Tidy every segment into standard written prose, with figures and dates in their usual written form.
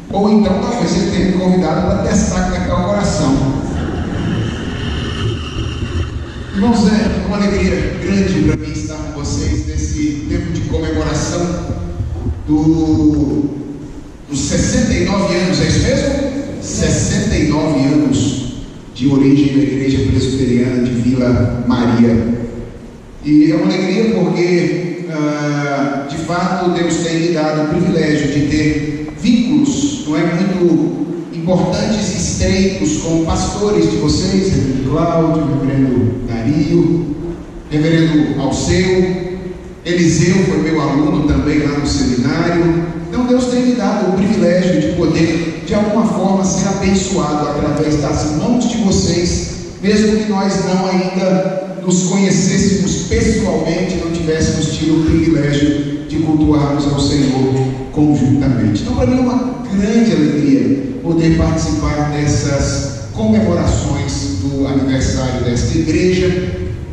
Ou então talvez ele tenha me convidado para testar como é que está o coração. Irmãos, é uma alegria grande para mim estar com vocês nesse tempo de comemoração dos 69 anos, é isso mesmo? 69 anos de origem da Igreja Presbiteriana de Vila Maria. E é uma alegria porque, de fato, Deus tem me dado o privilégio de ter vínculos, não é, muito importantes e estreitos com pastores de vocês, reverendo Cláudio, reverendo Dario, reverendo Alceu, Eliseu foi meu aluno também lá no seminário. Então Deus tem me dado o privilégio de poder, de alguma forma, ser abençoado através das mãos de vocês, mesmo que nós não ainda nos conhecêssemos pessoalmente, não tivéssemos tido o privilégio de cultuarmos ao Senhor conjuntamente. Então, para mim é uma grande alegria poder participar dessas comemorações do aniversário desta igreja,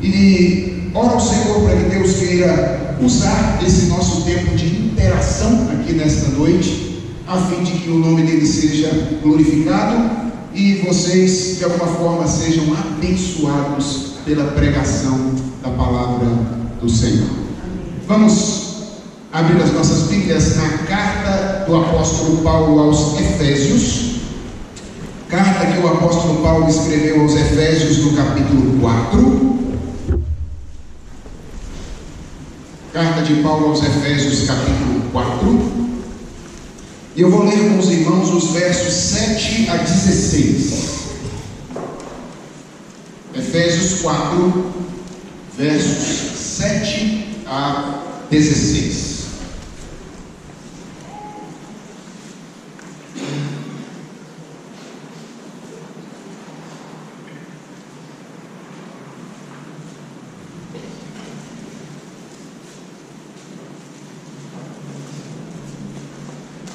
e oro ao Senhor para que Deus queira usar esse nosso tempo de interação aqui nesta noite, a fim de que o nome dele seja glorificado e vocês de alguma forma sejam abençoados pela pregação da palavra do Senhor. Vamos abrir as nossas Bíblias na carta do apóstolo Paulo aos Efésios, carta que o apóstolo Paulo escreveu aos Efésios no capítulo 4. Carta de Paulo aos Efésios, capítulo 4. E eu vou ler com os irmãos os versos 7 a 16. Efésios 4, versos 7 a 16.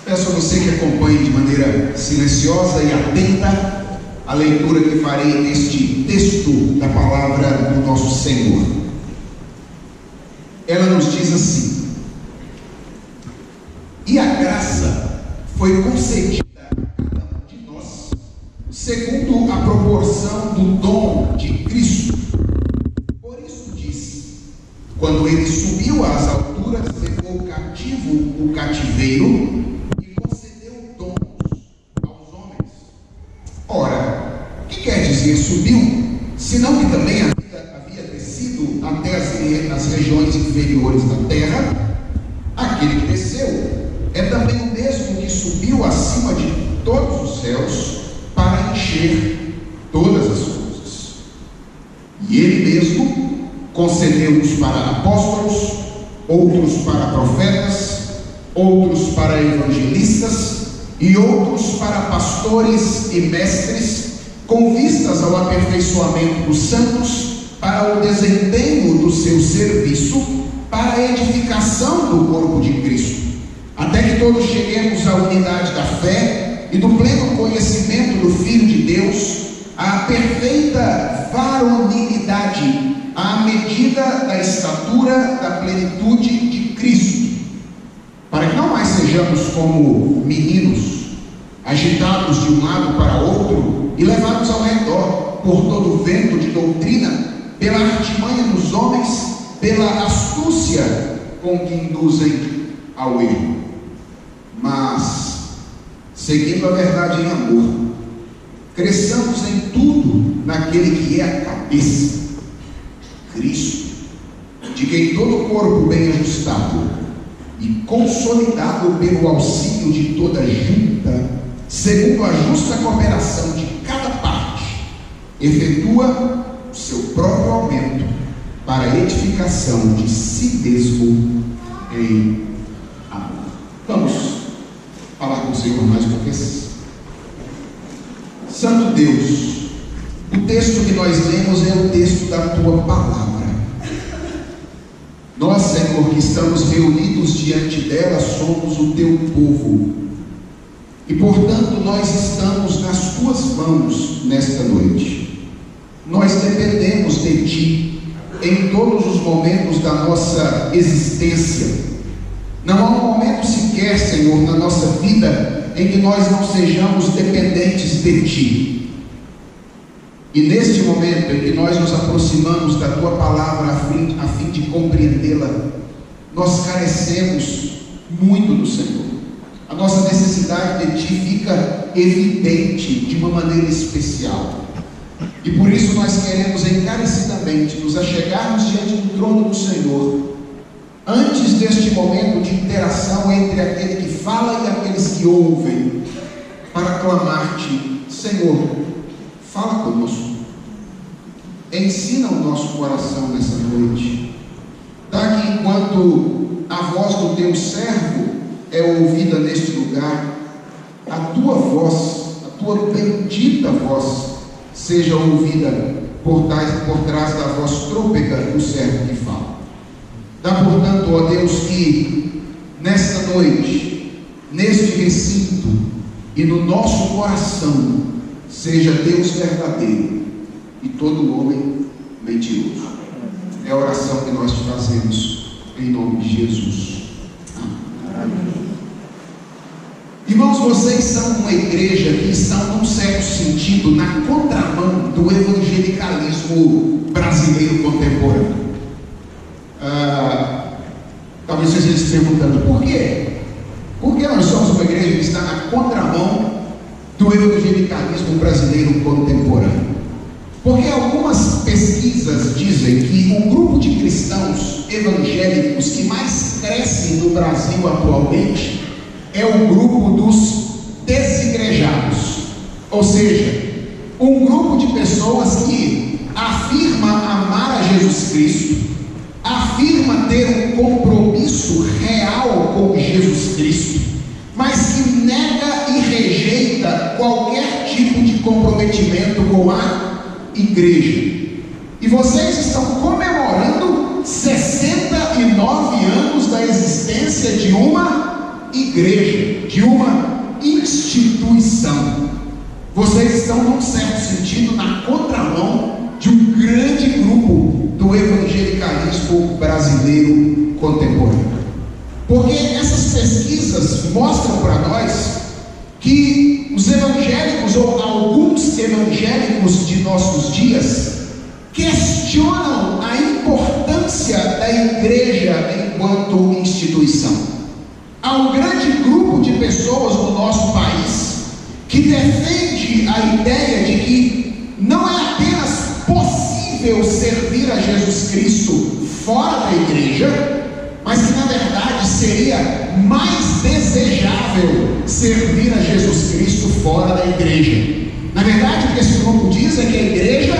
Peço a você que acompanhe de maneira silenciosa e atenta a leitura que farei neste texto da palavra do nosso Senhor. Ela nos diz assim: e a graça foi concedida a cada um de nós, segundo a proporção do dom de Cristo. Por isso disse: quando ele subiu às alturas, levou cativo o cativeiro, subiu, senão que também havia descido até as regiões inferiores da terra. Aquele que desceu é também o mesmo que subiu acima de todos os céus para encher todas as coisas. E ele mesmo concedeu uns para apóstolos, outros para profetas, outros para evangelistas e outros para pastores e mestres, com vistas ao aperfeiçoamento dos santos, para o desempenho do seu serviço, para a edificação do corpo de Cristo, até que todos cheguemos à unidade da fé e do pleno conhecimento do Filho de Deus, à perfeita varonilidade, à medida da estatura da plenitude de Cristo, para que não mais sejamos como meninos, agitados de um lado para outro e levados ao redor por todo o vento de doutrina, pela artimanha dos homens, pela astúcia com que induzem ao erro, mas seguindo a verdade em amor, cresçamos em tudo naquele que é a cabeça, Cristo, de quem todo o corpo bem ajustado e consolidado pelo auxílio de toda junta, segundo a justa cooperação de cada parte, efetua o seu próprio aumento para a edificação de si mesmo em amor. Vamos falar com o Senhor mais uma vez. Santo Deus, o texto que nós lemos é o texto da Tua Palavra. Nós, Senhor, que estamos reunidos diante dela, somos o Teu povo. E portanto nós estamos nas Tuas mãos nesta noite. Nós dependemos de Ti em todos os momentos da nossa existência. Não há um momento sequer, Senhor, na nossa vida em que nós não sejamos dependentes de Ti. E neste momento em que nós nos aproximamos da Tua palavra a fim de compreendê-la, nós carecemos muito do Senhor. A nossa necessidade de Ti fica evidente de uma maneira especial. E por isso nós queremos encarecidamente nos achegarmos diante do trono do Senhor, antes deste momento de interação entre aquele que fala e aqueles que ouvem, para clamar-te: Senhor, fala conosco, ensina o nosso coração nessa noite. Dá que enquanto a voz do teu servo é ouvida neste lugar, a tua voz, a tua bendita voz, seja ouvida por trás da voz trôpega do servo que fala. Dá, portanto, ó Deus, que nesta noite, neste recinto e no nosso coração, seja Deus verdadeiro e todo homem mentiroso. É a oração que nós te fazemos em nome de Jesus. Amém. Irmãos, vocês são uma igreja que estão, num certo sentido, na contramão do evangelicalismo brasileiro contemporâneo. Talvez vocês estejam se perguntando: por quê? Por que nós somos uma igreja que está na contramão do evangelicalismo brasileiro contemporâneo? Porque algumas pesquisas dizem que o grupo de cristãos evangélicos que mais cresce no Brasil atualmente é o grupo dos desigrejados, ou seja, um grupo de pessoas que afirma amar a Jesus Cristo, afirma ter um compromisso real com Jesus Cristo, mas que nega e rejeita qualquer tipo de comprometimento com a igreja. E vocês estão comemorando 69 anos da existência de uma igreja, de uma instituição. Vocês estão, num certo sentido, na contramão de um grande grupo do evangelicalismo brasileiro contemporâneo. Porque essas pesquisas mostram para nós que os evangélicos, ou alguns evangélicos de nossos dias, questionam a importância da igreja enquanto instituição. Há um grande grupo de pessoas no nosso país que defende a ideia de que não é apenas possível servir a Jesus Cristo fora da igreja, mas que na verdade seria mais desejável servir a Jesus Cristo fora da igreja. Na verdade, o que esse grupo diz é que a igreja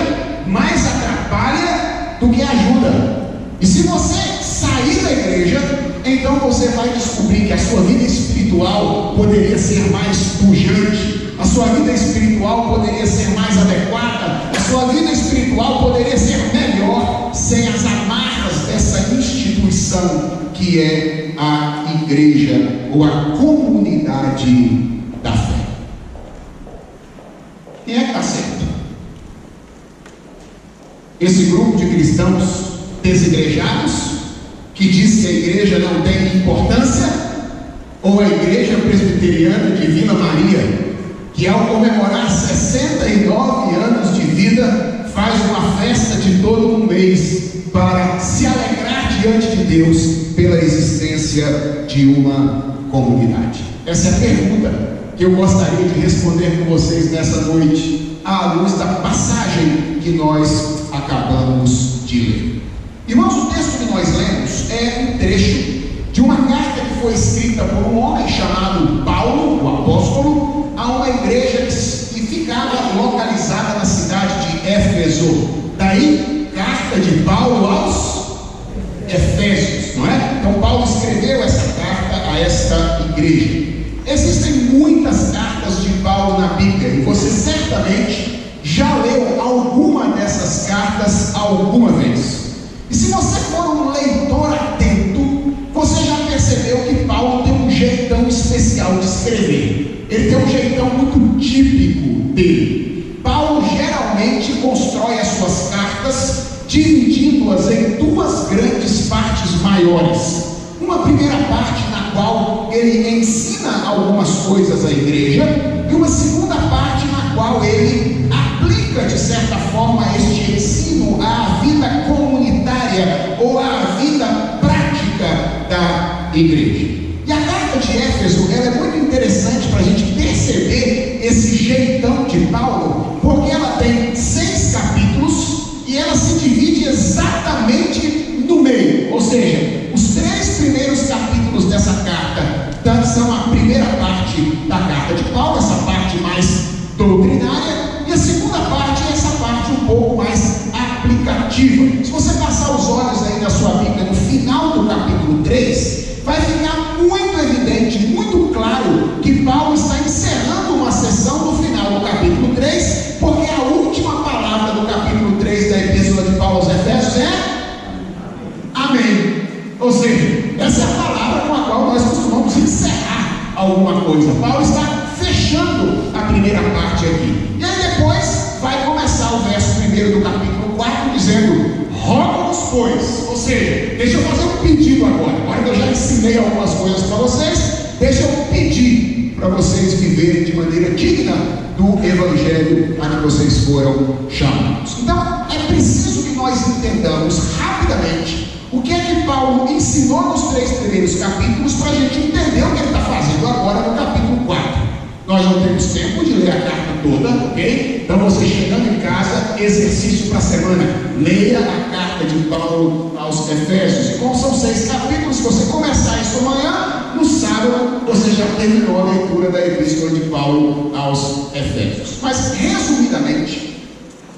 mais atrapalha do que ajuda. E se você sair da igreja, então você vai descobrir que a sua vida espiritual poderia ser mais pujante, a sua vida espiritual poderia ser mais adequada, a sua vida espiritual poderia ser melhor sem as amarras dessa instituição que é a igreja ou a comunidade da fé. Quem é que está certo? Esse grupo de cristãos desigrejados que diz que a igreja não tem importância, ou a igreja presbiteriana de Vila Maria, que ao comemorar 69 anos de vida, faz uma festa de todo um mês para se alegrar diante de Deus pela existência de uma comunidade? Essa é a pergunta que eu gostaria de responder com vocês nessa noite, à luz da passagem que nós acabamos de ler. Irmãos, o texto que nós lemos é um trecho de uma carta que foi escrita por um homem chamado Paulo, o apóstolo, a uma igreja que ficava localizada na cidade de Éfeso. Daí, carta de Paulo aos Efésios, não é? Então Paulo escreveu essa carta a esta igreja. Existem muitas cartas de Paulo na Bíblia, e você certamente já leu alguma dessas cartas alguma vez. E se você for um leitor atento, você já percebeu que Paulo tem um jeitão especial de escrever. Ele tem um jeitão muito típico dele. Paulo geralmente constrói as suas cartas dividindo-as em duas grandes partes maiores. Uma primeira parte na na qual ele ensina algumas coisas à igreja, e uma segunda parte na qual ele aplica, de certa forma, este ensino à vida comunitária ou à vida prática da igreja. E a carta de Éfeso, ela é muito interessante para a gente perceber esse jeitão de Paulo, porque ela tem 6 capítulos e ela se divide exatamente no meio, ou seja, os 3 primeiros capítulos dessa carta são a primeira parte da carta de Paulo, essa parte mais doutrinária, e a segunda parte é essa parte um pouco mais aplicativa. Se você passar os olhos aí na sua Bíblia, no final do capítulo 3, vai ficar muito evidente, muito claro, que Paulo está encerrando uma sessão no final do capítulo 3, porque a última palavra do capítulo 3 da Epístola de Paulo aos Efésios é Amém. Ou seja, essa é a palavra com a qual nós costumamos encerrar alguma coisa. Paulo está fechando a primeira parte aqui. E aí depois vai começar o verso 1 do capítulo 4 dizendo: rogo-vos, pois. Ou seja, deixa eu fazer um pedido agora que eu já ensinei algumas coisas para vocês, deixa eu pedir para vocês viverem de maneira digna do evangelho a que vocês foram chamados. Então é preciso que nós entendamos rapidamente o que é que Paulo ensinou nos 3 primeiros capítulos, para a gente entender o que ele está fazendo agora no capítulo 4. Nós não temos tempo de ler a carta toda, ok? Então você chegando em casa, exercício para a semana, leia a carta de Paulo aos Efésios. E como são 6 capítulos, se você começar isso amanhã, no sábado você já terminou a leitura da Epístola de Paulo aos Efésios. Mas resumidamente,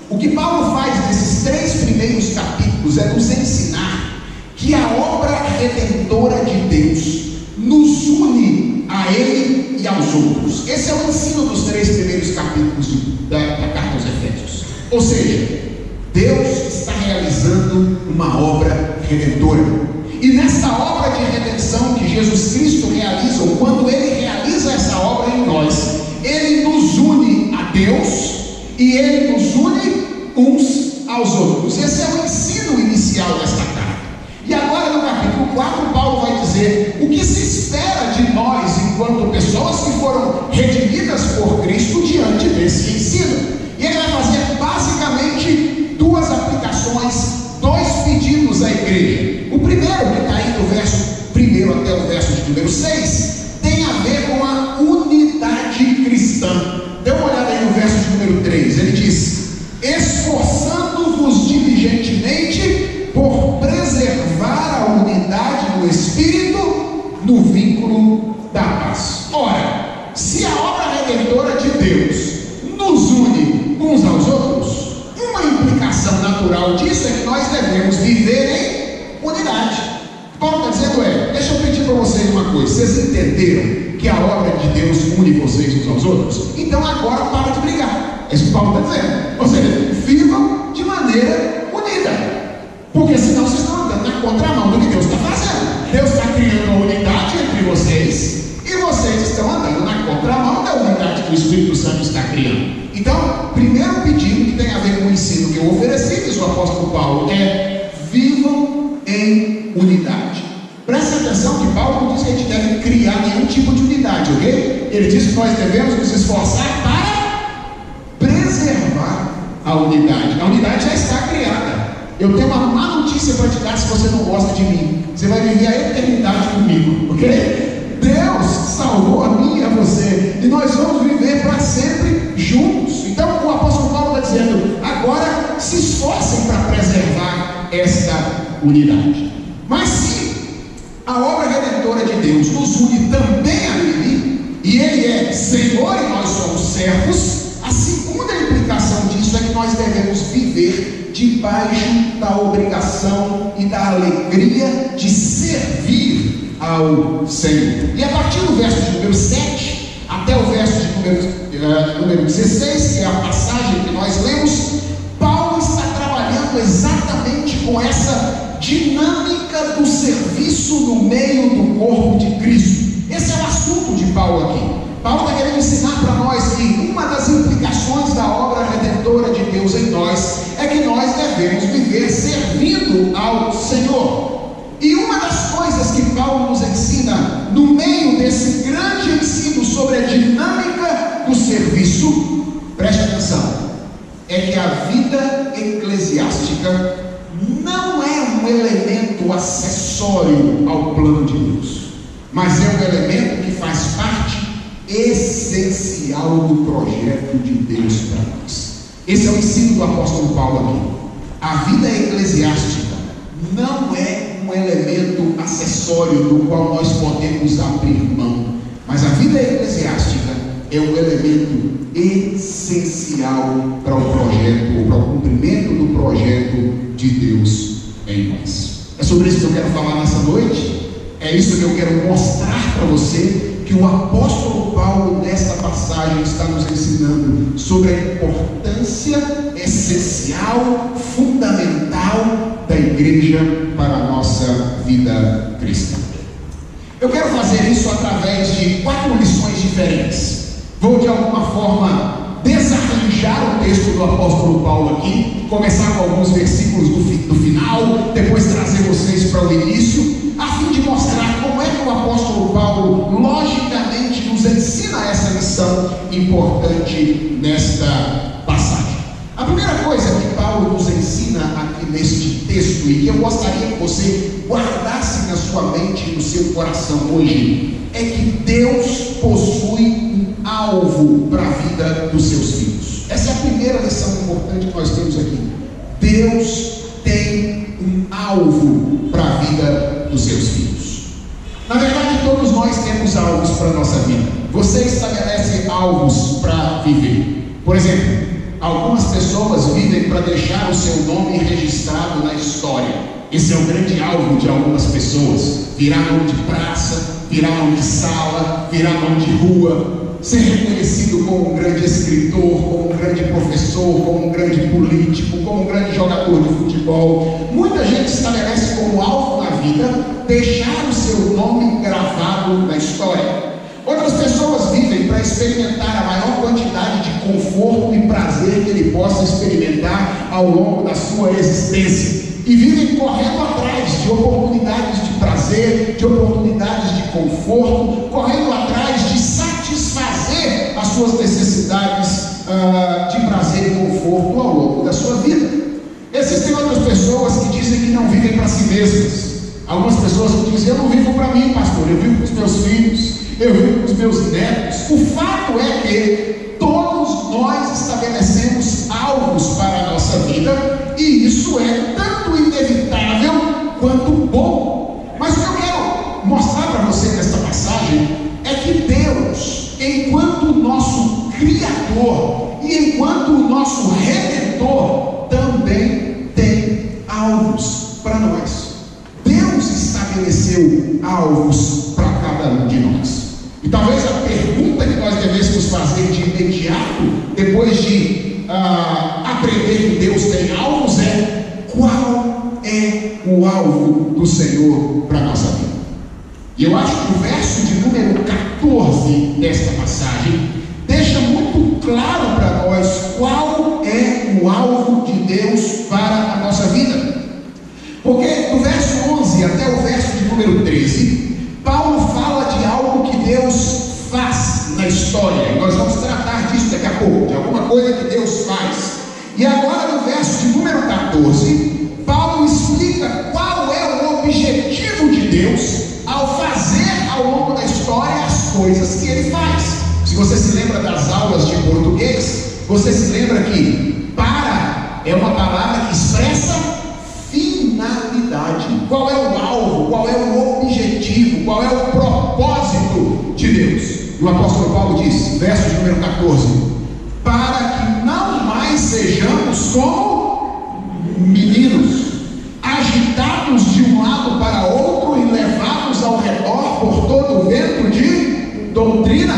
o que Paulo faz nesses 3 primeiros capítulos é nos ensinar que a obra redentora de Deus nos une a Ele e aos outros. Esse é o ensino dos 3 primeiros capítulos da carta aos Efésios. Ou seja, Deus está realizando uma obra redentora. E nessa obra de redenção que Jesus Cristo realiza, ou quando Ele realiza essa obra em nós, Ele nos une a Deus e Ele nos une uns aos outros. Esse é o ensino inicial desta carta. E agora no capítulo 4, Paulo vai dizer o que se espera de nós enquanto pessoas que foram redimidas por Cristo diante desse ensino. E ele vai fazer basicamente 2 aplicações, 2 pedidos à igreja. O primeiro, que está aí do verso 1 até o verso de número 6, tem a ver com a unidade cristã. Dê uma olhada aí no verso de número 3, ele diz: esforçando-vos diligentemente por preservar a unidade do Espírito no vínculo da paz. Ora, se a obra redentora de Deus nos une uns aos outros, uma implicação natural disso é que nós devemos viver em unidade. Paulo está dizendo deixa eu pedir para vocês uma coisa: vocês entenderam que a obra de Deus une vocês uns aos outros? Então agora para de brigar. É isso que Paulo está dizendo. Ou seja, vivam de maneira unida, porque senão vocês estão andando na contramão do que Deus está fazendo. Deus está criando uma unidade entre vocês e vocês estão andando na contramão da unidade que o Espírito Santo está criando. Então, primeiro pedido que tem a ver com o ensino que eu ofereci, diz o apóstolo Paulo, é: vivam em unidade. Preste atenção que Paulo não diz que a gente deve criar nenhum tipo de unidade, ok? Ele diz que nós devemos nos esforçar para preservar a unidade. A unidade já está criada. Eu tenho uma má notícia para te dar se você não gosta de mim: você vai viver a eternidade comigo, ok? Deus salvou a mim e a você, e nós vamos viver para sempre juntos. Então o apóstolo Paulo está dizendo: agora se esforcem para preservar esta unidade. Mas se a obra redentora de Deus nos une também a Ele, e Ele é Senhor e nós somos servos, a segunda implicação disso é que nós devemos viver debaixo da obrigação e da alegria de servir ao Senhor. E a partir do verso de número 7 até o verso de número 16, que é a passagem que nós lemos, Paulo está trabalhando exatamente com essa dinâmica do serviço no meio do corpo de Cristo. Esse é o assunto de Paulo aqui. Paulo está querendo ensinar para nós que uma das implicações da obra redentora de Deus em nós é que nós devemos viver servindo ao Senhor. E uma das coisas que Paulo nos ensina no no meio desse grande ensino sobre a dinâmica do serviço, preste atenção, é que a vida eclesiástica não é um elemento acessório ao plano de Deus, mas é um elemento que faz parte essencial do projeto de Deus para nós. Esse é o ensino do apóstolo Paulo aqui. A vida eclesiástica não é um elemento acessório do qual nós podemos abrir mão, mas a vida eclesiástica é um elemento essencial para o projeto, ou para o cumprimento do projeto de Deus em nós. É sobre isso que eu quero falar nessa noite. É isso que eu quero mostrar para você, que o apóstolo Paulo nesta passagem está nos ensinando sobre a importância essencial, fundamental da igreja para a nossa vida cristã. Eu quero fazer isso através de 4 lições diferentes. Vou de alguma forma desarranjar o texto do apóstolo Paulo aqui, começar com alguns versículos do final, depois trazer vocês para o início, a fim de mostrar como é que o apóstolo Paulo logicamente nos ensina essa lição importante nesta passagem. A primeira coisa que Paulo nos ensina aqui neste texto, e que eu gostaria que você guardasse na sua mente e no seu coração hoje, é que Deus possui um alvo para a vida dos seus filhos. Essa é a primeira lição importante que nós temos aqui. Deus tem um alvo para a vida dos seus filhos. Na verdade, todos nós temos alvos para a nossa vida. Você estabelece alvos para viver. Por exemplo, algumas pessoas vivem para deixar o seu nome registrado na história. Esse é o grande alvo de algumas pessoas: virar nome de praça, virar nome de sala, virar nome de rua, ser reconhecido como um grande escritor, como um grande professor, como um grande político, como um grande jogador de futebol. Muita gente estabelece como alvo na vida deixar o seu nome gravado na história. Outras pessoas vivem para experimentar a maior quantidade de conforto e prazer que ele possa experimentar ao longo da sua existência, e vivem correndo atrás de oportunidades de prazer, de oportunidades de conforto, correndo atrás de satisfazer as suas necessidades de prazer e conforto ao longo da sua vida. Existem outras pessoas que dizem que não vivem para si mesmas. Algumas pessoas que dizem: eu não vivo para mim, pastor, eu vivo para os meus filhos, eu vivo para os meus netos. O fato é que todos nós estabelecemos alvos para a nossa vida, e isso é tanto inevitável quanto bom. Mas o que eu quero mostrar para você nesta passagem é que Deus, enquanto o nosso Criador e enquanto o nosso Redentor, também tem alvos para nós. Deus estabeleceu alvos para cada um de nós. E talvez a pergunta que nós devêssemos fazer de imediato, depois de aprender que Deus tem alvos, é: qual é o alvo do Senhor para a nossa vida? E eu acho que o verso de número 14 desta passagem deixa muito claro para nós qual é o alvo de Deus para a nossa vida. Porque do verso 11 até o verso de número 13, Paulo fala de algo que Deus faz na história, e nós vamos tratar disso daqui a pouco, de alguma coisa que Deus faz. E agora no verso de número 14, Paulo explica qual é o objetivo de Deus ao fazer ao longo da história as coisas que ele faz. Se você se lembra das aulas de português, você se lembra que para é uma palavra que expressa finalidade. Qual é o alvo, qual é o objetivo, qual é o propósito de Deus? E o apóstolo Paulo diz, verso de número 14: para que não mais sejamos como meninos, agitados de um lado para outro e levados ao redor por todo o vento de doutrina,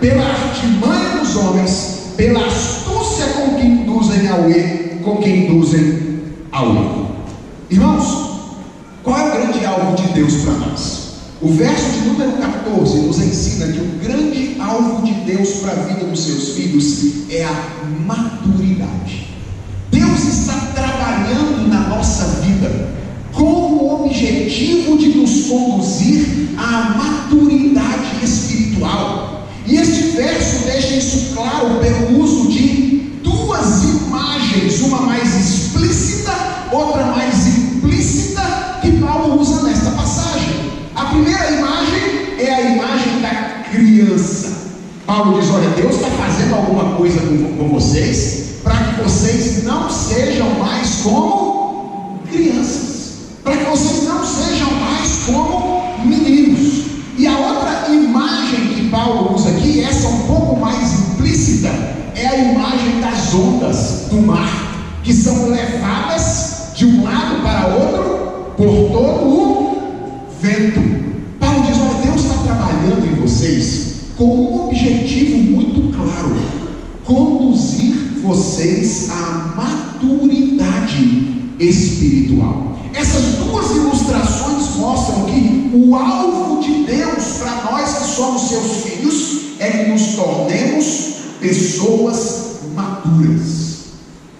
pela artimanha dos homens, pela astúcia com que induzem ao erro. Irmãos, qual é o grande alvo de Deus para nós? O verso de número 14 nos ensina que o grande alvo de Deus para a vida dos seus filhos é a maturidade. Deus está trabalhando na nossa vida com o objetivo de nos conduzir à maturidade deixa isso claro pelo uso de duas imagens, uma mais explícita, outra mais implícita, que Paulo usa nesta passagem. A primeira imagem é a imagem da criança. Paulo diz: olha, Deus está fazendo alguma coisa com vocês, para que vocês não sejam mais como crianças, para que vocês não sejam mais como meninos. E a outra imagem que Paulo usa aqui, essa um pouco mais implícita, é a imagem das ondas do mar, que são levadas de um lado para outro por todo o vento. Paulo diz: olha, Deus está trabalhando em vocês com um objetivo muito claro: conduzir vocês à maturidade espiritual. Essas duas ilustrações mostram que o alvo de Deus para nós que somos seus filhos é que nos tornemos pessoas maduras.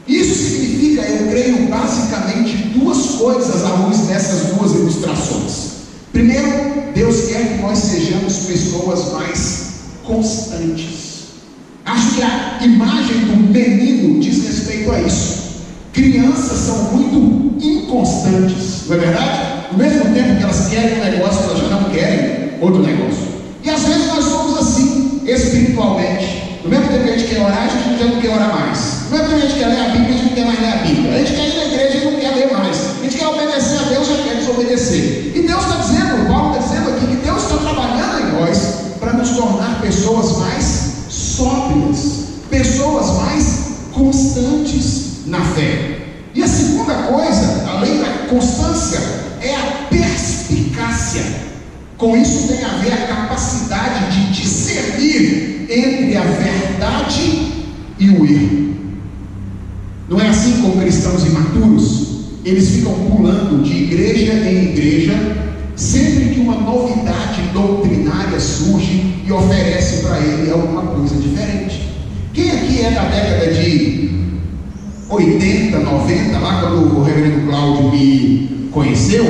Isso significa, eu creio, basicamente duas coisas à luz dessas duas ilustrações. Primeiro, Deus quer que nós sejamos pessoas mais constantes. Acho que a imagem do menino diz respeito a isso. Crianças são muito inconstantes, não é verdade? No mesmo tempo que elas querem um negócio, elas já não querem outro negócio. E às vezes nós somos assim, espiritualmente. No mesmo tempo que a gente quer orar, a gente já não quer orar mais. No mesmo tempo que a gente quer ler a Bíblia, a gente não quer mais ler a Bíblia. A gente quer ir na igreja e não quer ler mais. A gente quer obedecer a Deus, já quer desobedecer. E Deus está dizendo, Paulo está dizendo aqui, que Deus está trabalhando em nós para nos tornar pessoas mais sóbrias, pessoas mais constantes na fé. E a segunda coisa, além da constância, é a perspicácia. Com isso tem a ver a capacidade de discernir entre a verdade e o erro. Não é assim com cristãos imaturos? Eles ficam pulando de igreja em igreja, sempre que uma novidade doutrinária surge e oferece para ele alguma coisa diferente. Quem aqui é da década de 80, 90, lá quando o reverendo Cláudio me conheceu,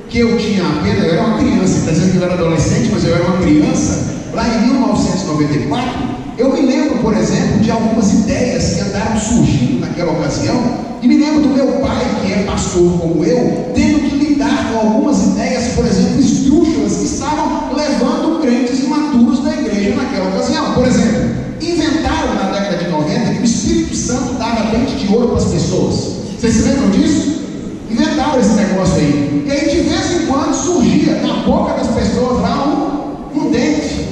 que eu tinha apenas, eu era uma criança, está dizendo que eu era adolescente, mas eu era uma criança, lá em 1994, eu me lembro, por exemplo, de algumas ideias que andaram surgindo naquela ocasião, e me lembro do meu pai, que é pastor como eu, tendo que lidar com algumas ideias, por exemplo, esdrúxulas, que estavam levando crentes imaturos da igreja naquela ocasião. Por exemplo, inventaram na década de 90 que o Espírito Santo dava dente de ouro para as pessoas. Vocês se lembram disso? Inventaram esse negócio aí. E aí de vez em quando surgia na boca das pessoas lá um dente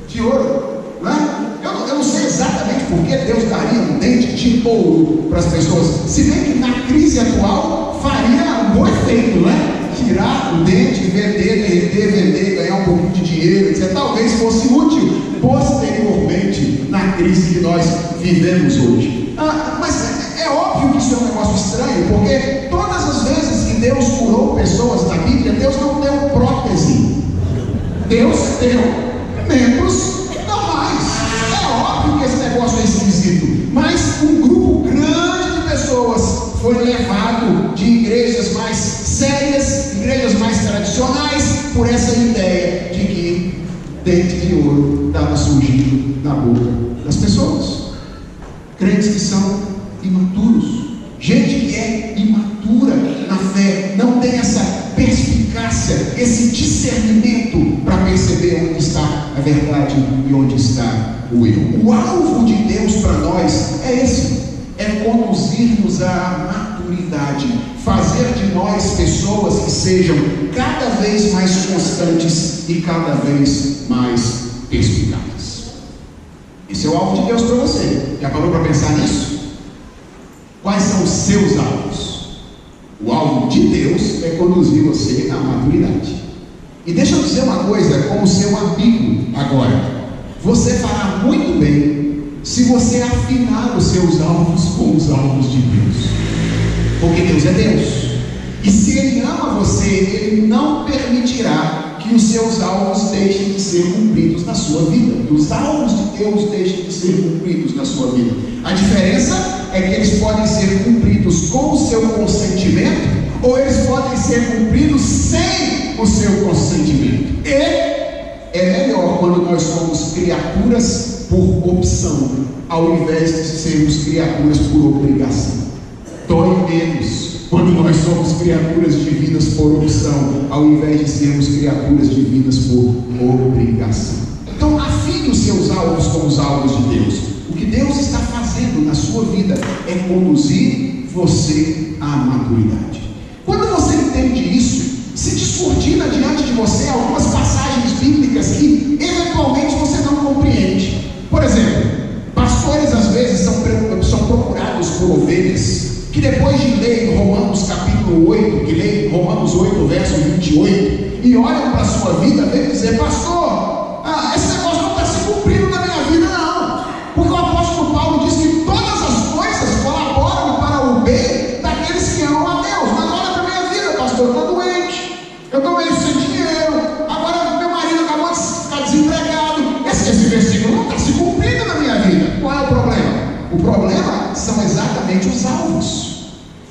de ouro, né? Eu não sei exatamente por que Deus daria um dente de ouro para as pessoas, se bem que na crise atual faria um bom efeito, né? Tirar o dente, vender, derreter, vender, ganhar um pouquinho de dinheiro, etc. Talvez fosse útil posteriormente na crise que nós vivemos hoje. Mas é óbvio que isso é um negócio estranho, porque todas as vezes que Deus curou pessoas na Bíblia, Deus não deu prótese, Deus deu membros normais. É óbvio que esse negócio é esquisito, mas um grupo grande de pessoas foi levado de igrejas mais sérias, igrejas mais tradicionais, por essa ideia de que dente de ouro estava surgindo na boca das pessoas. Crentes que são imaturos, gente que é imatura na fé, não tem essa perspicácia, esse discernimento para perceber onde está a verdade e onde está o erro. O alvo de Deus para nós é esse: é conduzir-nos à maturidade, fazer de nós pessoas que sejam cada vez mais constantes e cada vez mais perspicazes. Esse é o alvo de Deus para você. Já parou para pensar nisso? Quais são os seus alvos? O alvo de Deus é conduzir você à maturidade. E deixa eu dizer uma coisa, como seu amigo agora: você fará muito bem se você afinar os seus alvos com os alvos de Deus, porque Deus é Deus, e se Ele ama você, Ele não permitirá que os seus alvos deixem de ser cumpridos na sua vida, que os alvos de Deus deixem de ser cumpridos na sua vida. A diferença é que eles podem ser cumpridos com o seu consentimento, ou eles podem ser cumpridos sem o seu consentimento. E é melhor quando nós somos criaturas por opção, ao invés de sermos criaturas por obrigação. Dói menos quando nós somos criaturas divinas por opção, ao invés de sermos criaturas divinas por obrigação. Então, afine os seus alvos com os alvos de Deus. O que Deus está fazendo na sua vida é conduzir você à maturidade. Quando você entende isso, se descortina diante de você algumas passagens bíblicas que eventualmente você não compreende. Por exemplo, pastores às vezes são procurados por ovelhas que depois de ler Romanos capítulo 8, que lê Romanos 8 verso 28 e olham para a sua vida, vem dizer: pastor, esse negócio não está se cumprindo na minha vida não, porque o apóstolo Paulo diz que todas as coisas colaboram para o bem daqueles que amam a Deus. Mas olha para a minha vida, pastor, eu estou doente, eu estou meio sem dinheiro, agora meu marido acabou de ficar desempregado. Esse versículo não está se cumprindo na minha vida. Qual é o problema? O problema são exatamente os alvos.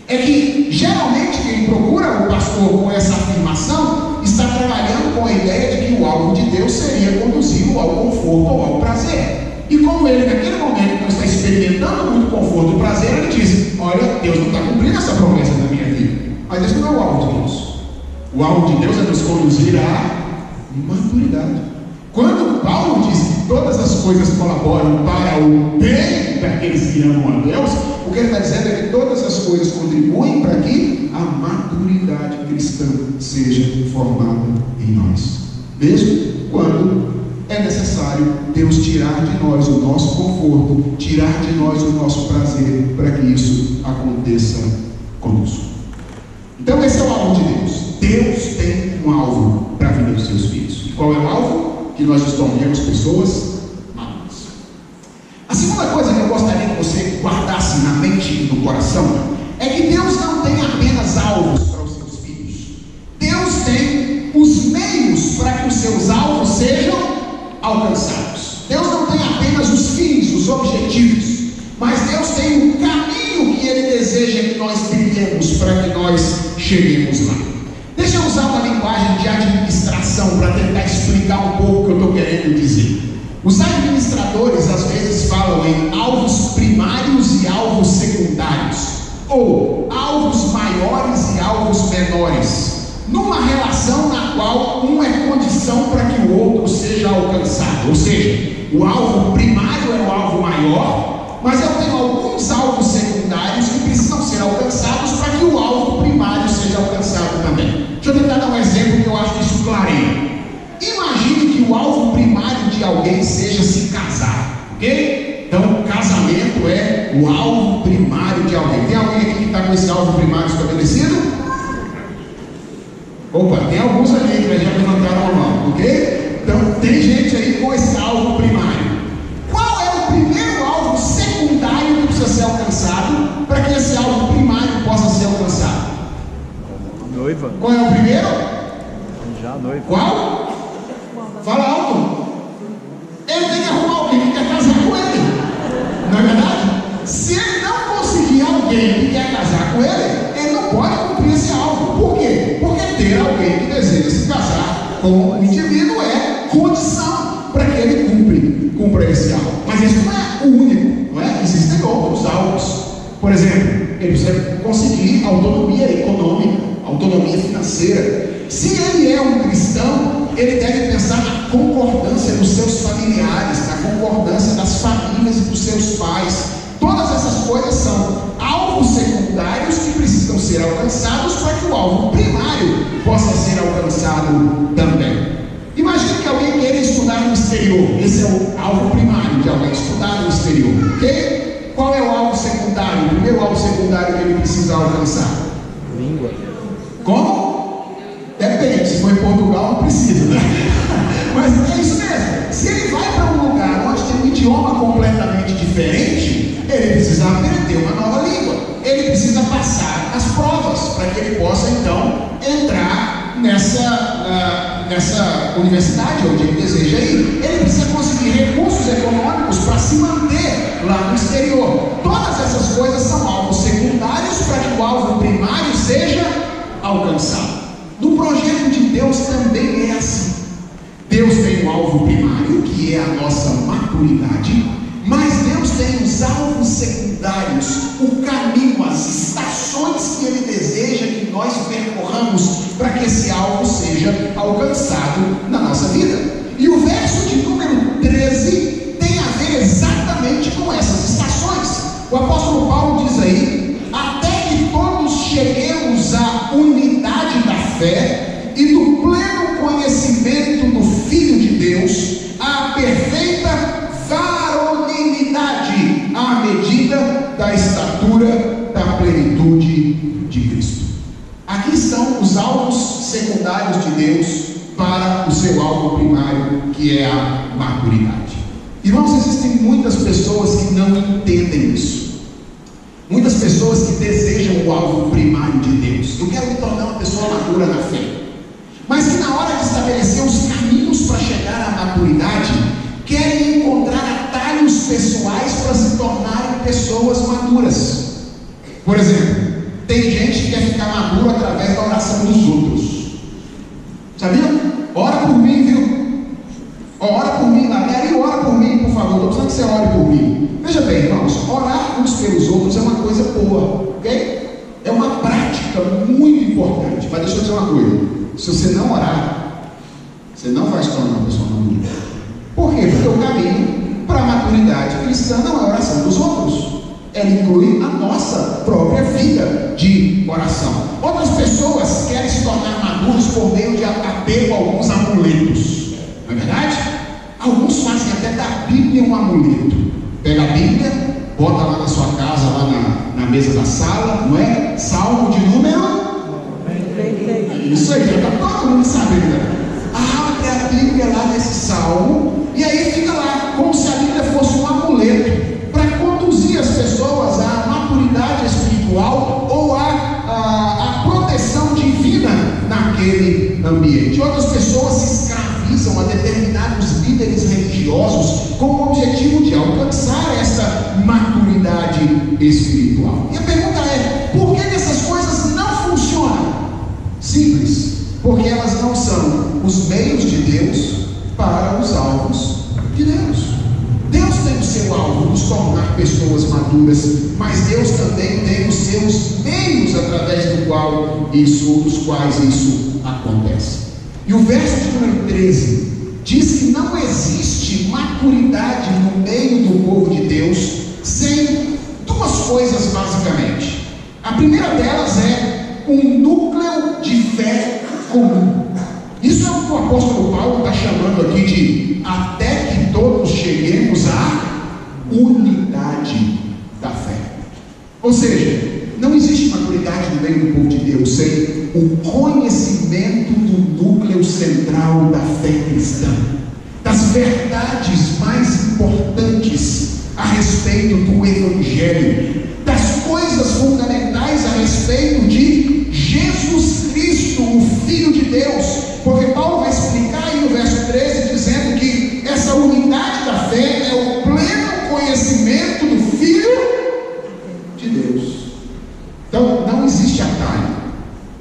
É que geralmente quem procura o pastor com essa afirmação está trabalhando com a ideia de que o alvo de Deus seria conduzi-lo ao conforto ou ao prazer. E como ele naquele momento não está experimentando muito conforto e prazer, ele diz: olha, Deus não está cumprindo essa promessa na minha vida. Mas esse não é o alvo de Deus. O alvo de Deus é nos conduzir à maturidade. Quando Paulo diz que todas as coisas colaboram para o bem daqueles que amam a Deus, o que ele está dizendo é que todas as coisas contribuem para que a maturidade cristã seja formada em nós, mesmo quando é necessário Deus tirar de nós o nosso conforto, tirar de nós o nosso prazer, para que isso aconteça conosco. Então esse é o alvo de Deus. Deus tem um alvo para a vida dos seus filhos. E qual é o alvo? Que nós nos tornemos pessoas maduras. A segunda coisa que eu gostaria que você guardasse na mente e no coração é que Deus não tem apenas alvos para os seus filhos. Deus tem os meios para que os seus alvos sejam alcançados. Deus não tem apenas os fins, os objetivos, mas Deus tem um caminho que Ele deseja que nós trilhemos para que nós cheguemos lá. Deixa eu usar uma linguagem de administração para tentar explicar um pouco o que eu estou querendo dizer. Os administradores às vezes falam em alvos primários e alvos secundários, ou alvos maiores e alvos menores, numa relação na qual um é condição para que o outro seja alcançado. Ou seja, o alvo primário é o alvo maior, mas eu tenho alguns alvos secundários que precisam ser alcançados para que o alvo primário seja alcançado também. Deixa eu tentar dar um exemplo que eu acho que isso clareia. Imagine que o alvo primário de alguém seja se casar, ok? Então, o casamento é o alvo primário de alguém. Tem alguém aqui que está com esse alvo primário estabelecido? Opa, tem alguns ali que já levantaram a mão, ok? Então, tem gente aí com esse alvo primário. Qual é o primeiro alvo secundário que precisa ser alcançado para que esse alvo primário possa ser alcançado? Noiva. Qual é o primeiro? Já noiva. Qual? Fala alto. Ele tem que arrumar alguém que quer casar com ele. Não é verdade? Se ele não conseguir alguém que quer casar com ele, ele não pode cumprir esse alvo. Por quê? Porque ter alguém que deseja se casar com o indivíduo é condição para que ele cumpra esse alvo. Mas esse não é o único, não é? Existem outros alvos. Por exemplo, ele precisa conseguir autonomia econômica, autonomia financeira. Se ele é um cristão, ele deve pensar na concordância dos seus familiares, na concordância das famílias e dos seus pais. Todas essas coisas são alvos secundários que precisam ser alcançados para que o alvo primário possa ser alcançado também. Imagine que alguém queira estudar no exterior. Esse é o alvo primário de alguém, estudar no exterior, ok? Qual é o alvo secundário? O primeiro alvo secundário que ele precisa alcançar? Língua. Como? Depende, se for em Portugal não precisa, né? Mas é isso mesmo. Se ele vai para um lugar onde tem um idioma completamente diferente, ele precisa aprender uma nova língua. Ele precisa passar as provas para que ele possa então entrar nessa universidade onde ele deseja ir. Ele precisa conseguir recursos econômicos para se manter lá no exterior. Todas essas coisas são alvos secundários para que o alvo primário seja alcançado. No projeto de Deus também é assim. Deus tem um alvo primário, que é a nossa maturidade, mas Deus tem os alvos secundários, o caminho, as estações que Ele deseja que nós percorramos para que esse alvo seja alcançado na nossa vida. E o verso de número 13 tem a ver exatamente com essas estações. O apóstolo Paulo diz aí: até que todos cheguemos à unidade da fé e do pleno conhecimento do Filho de Deus, à perfeita varonilidade, à medida da estatura da plenitude de Cristo. Aqui estão os alvos secundários de Deus para o seu alvo primário, que é a maturidade. Irmãos, existem muitas pessoas que não entendem isso. Muitas pessoas que desejam o alvo primário de Deus. Eu quero me tornar uma pessoa madura na fé. Mas que na hora de estabelecer os caminhos para chegar à maturidade, querem encontrar atalhos pessoais para se tornarem pessoas maduras. Por exemplo, tem gente que quer ficar maduro através da oração dos outros. Sabia? Ora por mim, viu? Ora por mim, Larry, ora por mim, por favor. Estou precisando que você ore por mim. Veja bem, irmãos, orar uns pelos outros é uma coisa boa, ok? É uma prática muito importante. Mas deixa eu dizer uma coisa: se você não orar, você não vai se tornar uma pessoa madura. Por quê? Porque o caminho para a maturidade cristã não é a oração dos outros. Ela inclui a nossa própria vida de oração. Outras pessoas querem se tornar maduros por meio de apego a alguns amuletos. Não é verdade? Alguns fazem até da Bíblia um amuleto. Pega a Bíblia, bota lá na sua casa, lá na mesa da sala, não é? Salmo de número... Isso aí, já está todo mundo sabendo, né? Abre a Bíblia lá nesse salmo, e aí fica lá, como se a Bíblia fosse um amuleto, para conduzir as pessoas à maturidade espiritual ou à proteção divina naquele ambiente. Outras pessoas se escravizam a determinados líderes religiosos com o objetivo de alcançar essa maturidade espiritual. E a pergunta é: por que essas coisas não funcionam? Simples, porque elas não são os meios de Deus para os alvos de Deus. Deus tem o seu alvo, nos tornar pessoas maduras, mas Deus também tem os seus meios através dos quais isso acontece. E o verso de número 13 diz que não existe maturidade no meio do povo de Deus sem duas coisas basicamente. A primeira delas é um núcleo de fé comum. Isso é o que o apóstolo Paulo está chamando aqui de até que todos cheguemos à unidade da fé. Ou seja, não existe maturidade no meio do povo de Deus sem o conhecimento do núcleo central da fé cristã, das verdades mais importantes a respeito do Evangelho, das coisas fundamentais a respeito de Jesus Cristo, o Filho de Deus. Porque Paulo vai explicar aí no verso 13, dizendo que essa unidade da fé é o pleno conhecimento do Filho de Deus. Então, não existe atalho.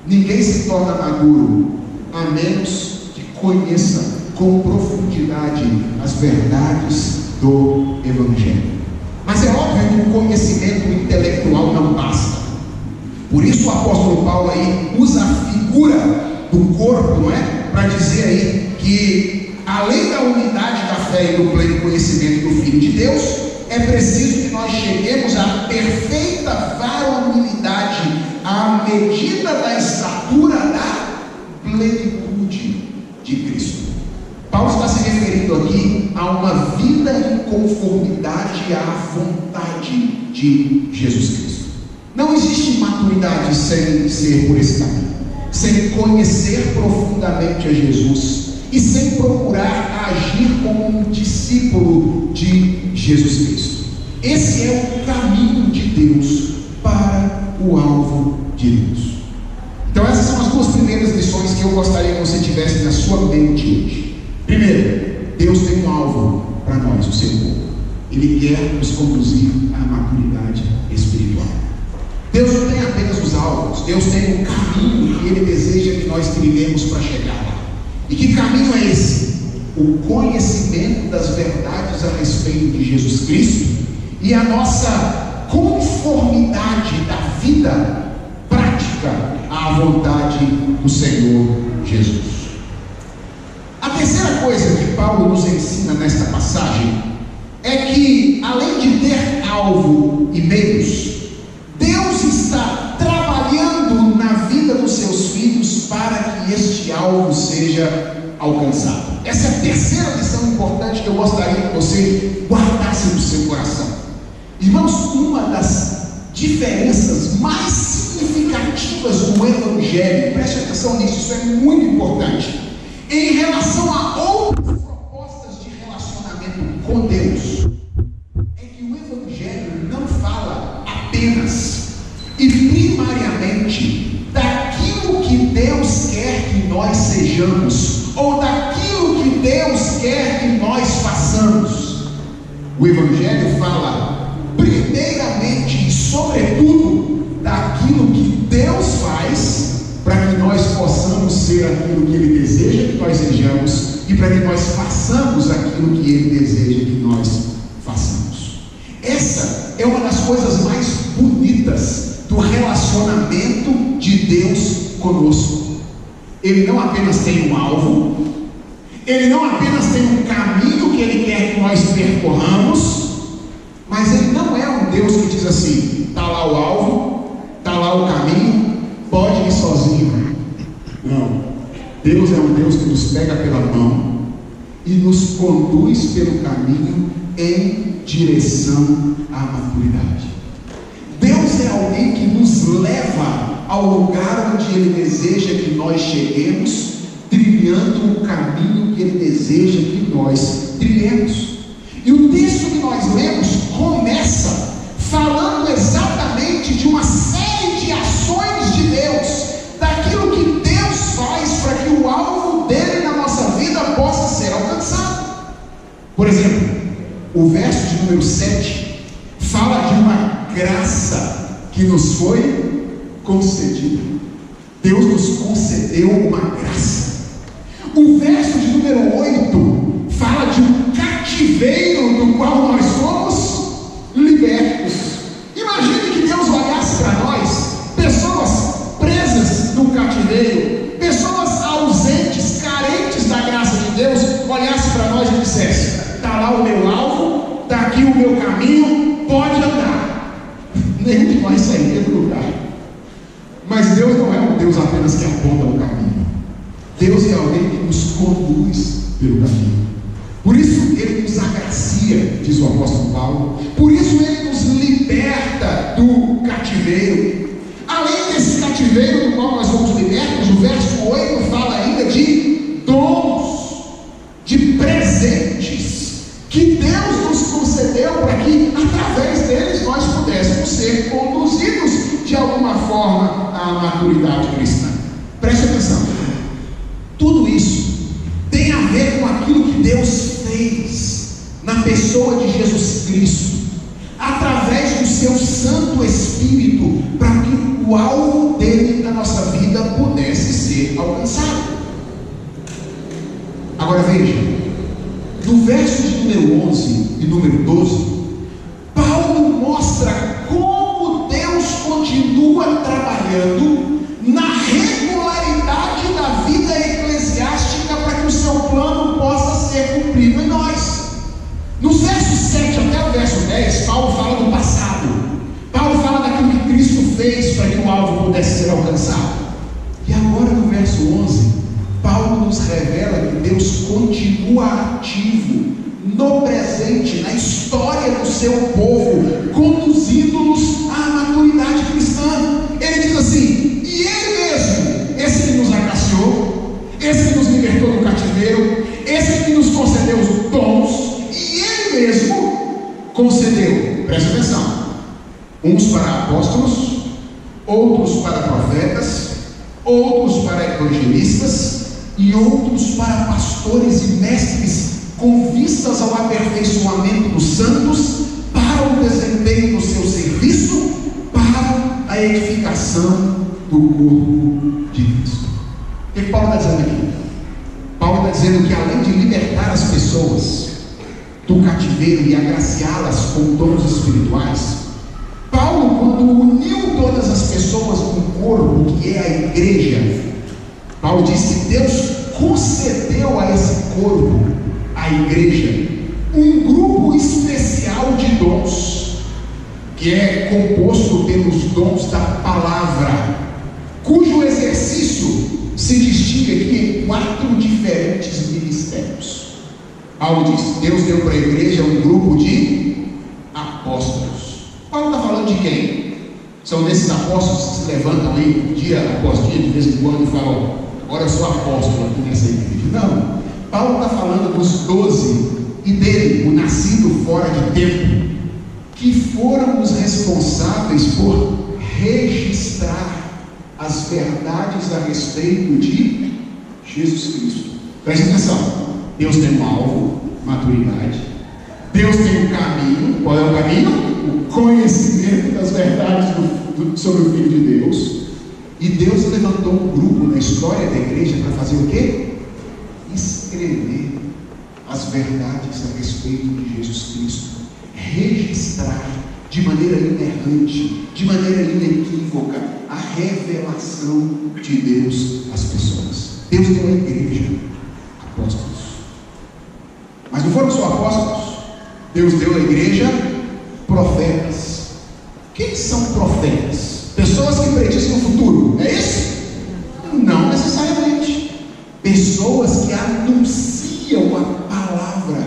Ninguém se torna maduro a menos que conheça com profundidade as verdades do Evangelho. Mas é óbvio que o conhecimento intelectual não basta. Por isso o apóstolo Paulo aí usa a figura do corpo, não é? Para dizer aí que além da unidade da fé e do pleno conhecimento do Filho de Deus, é preciso que nós cheguemos à perfeita varonilidade, à medida da estatura da plenitude de Cristo. Paulo está se referindo aqui a uma vida em conformidade à vontade de Jesus Cristo. Não existe maturidade sem ser por esse caminho, sem conhecer profundamente a Jesus e sem procurar agir como um discípulo de Jesus Cristo. Esse é o caminho de Deus para o alvo de Deus. Então essas são as duas primeiras lições que eu gostaria que você tivesse na sua mente hoje. Primeiro, Deus tem um alvo para nós, o seu povo. Ele quer nos conduzir à maturidade espiritual. Deus não tem apenas os alvos, Deus tem um caminho que Ele deseja que nós trilhemos para chegar lá. E que caminho é esse? o conhecimento das verdades a respeito de Jesus Cristo e a nossa conformidade da vida prática à vontade do Senhor Jesus. A terceira coisa que Paulo nos ensina nesta passagem é que, além de ter alvo e meios, Deus está trabalhando na vida dos seus filhos para que este alvo seja alcançado. Essa é a terceira lição importante que eu gostaria que você guardasse no seu coração. Irmãos, uma das diferenças mais significativas do Evangelho, preste atenção nisso, isso é muito importante, em relação a outras propostas de relacionamento com Deus, é que o Evangelho não fala apenas e primariamente daquilo que Deus quer que nós sejamos, ou daquilo que Deus quer que nós façamos. O Evangelho fala primeiramente e sobretudo daquilo que Deus faz para que nós possamos ser aquilo que Ele deseja que nós sejamos e para que nós façamos aquilo que Ele deseja que nós façamos. Essa é uma das coisas mais bonitas do relacionamento de Deus conosco. Ele não apenas tem um alvo, Ele não apenas tem um caminho que Ele quer que nós percorramos, mas Ele não é um Deus que diz assim: está lá o alvo, está lá o caminho, pode ir sozinho. Não, Deus é um Deus que nos pega pela mão e nos conduz pelo caminho em direção à maturidade. Deus é alguém que nos leva ao lugar onde Ele deseja que nós cheguemos, trilhando o caminho que Ele deseja que nós trilhemos. E o texto que nós lemos começa falando exatamente de uma série de ações de Deus, daquilo que Deus faz para que o alvo dele na nossa vida possa ser alcançado. Por exemplo, o verso de número 7 fala de uma graça que nos foi concedida. Deus nos concedeu uma graça. O verso de número 8 fala de um cativeiro do qual nós fomos libertos. Imagine que Deus olhasse para nós, pessoas presas no cativeiro, pessoas ausentes, carentes da graça de Deus, olhasse para nós e dissesse: está lá o meu alvo, está aqui o meu caminho, pode andar. Nenhum de nós sairia do lugar. Mas Deus não é um Deus apenas que aponta o caminho. Deus é alguém que nos conduz pelo caminho. Por isso Ele nos agracia, diz o apóstolo Paulo. Por isso Ele nos liberta do cativeiro. Além desse cativeiro do qual nós fomos libertos, o verso 8 fala ainda de dons, de presentes que Deus nos concedeu para que através deles nós pudéssemos ser conduzidos de alguma forma à maturidade cristã. Preste atenção, tudo isso tem a ver com aquilo que Deus fez na pessoa de Jesus Cristo, através do seu Santo Espírito, para que o alvo dele na nossa vida pudesse ser alcançado. Agora veja, no verso de número 11 e número 12, Paulo mostra como Deus continua trabalhando na regularidade da vida eclesiástica para que o seu plano possa ser cumprido em nós. Nos versos 7 até o verso 10, Paulo fala do passado. Paulo fala daquilo que Cristo fez para que o alvo pudesse ser alcançado. E agora no verso 11, Paulo nos revela que Deus continua ativo no presente, na história do seu povo, conduzindo-nos à maturidade cristã. Ele diz assim: e Ele mesmo, esse que nos agraciou, esse que nos libertou do cativeiro, esse que nos concedeu os dons, e Ele mesmo concedeu, presta atenção, uns para apóstolos, outros para profetas, outros para evangelistas e outros para pastores e mestres, com vistas ao aperfeiçoamento dos santos, para o desempenho do seu serviço, para a edificação do corpo de Cristo. O que Paulo está dizendo aqui? Paulo está dizendo dizendo que além de libertar as pessoas do cativeiro e agraciá-las com dons espirituais, Paulo, quando uniu todas as pessoas no corpo, que é a igreja, Paulo diz que Deus concedeu a esse corpo, a igreja, um grupo especial de dons, que é composto pelos dons da palavra, cujo exercício se distingue aqui em 4 diferentes ministérios. Paulo diz: Deus deu para a igreja um grupo de apóstolos. Paulo está falando de quem? São desses apóstolos que se levantam aí dia após dia, de vez em quando, e falam: agora eu sou apóstolo aqui nessa igreja. Não, Paulo está falando dos 12 e dele, o nascido fora de tempo, que foram os responsáveis por registrar as verdades a respeito de Jesus Cristo. Preste atenção: Deus tem um alvo, maturidade. Deus tem um caminho. Qual é o caminho? O conhecimento das verdades sobre o Filho de Deus. E Deus levantou um grupo na história da igreja para fazer o quê? Escrever as verdades a respeito de Jesus Cristo, registrar de maneira inerrante, de maneira inequívoca, a revelação de Deus às pessoas. Deus deu à igreja apóstolos, mas não foram só apóstolos. Deus deu à igreja profetas. Quem são profetas? Pessoas que predizem o futuro, é isso? Não necessariamente. Pessoas que anunciam a palavra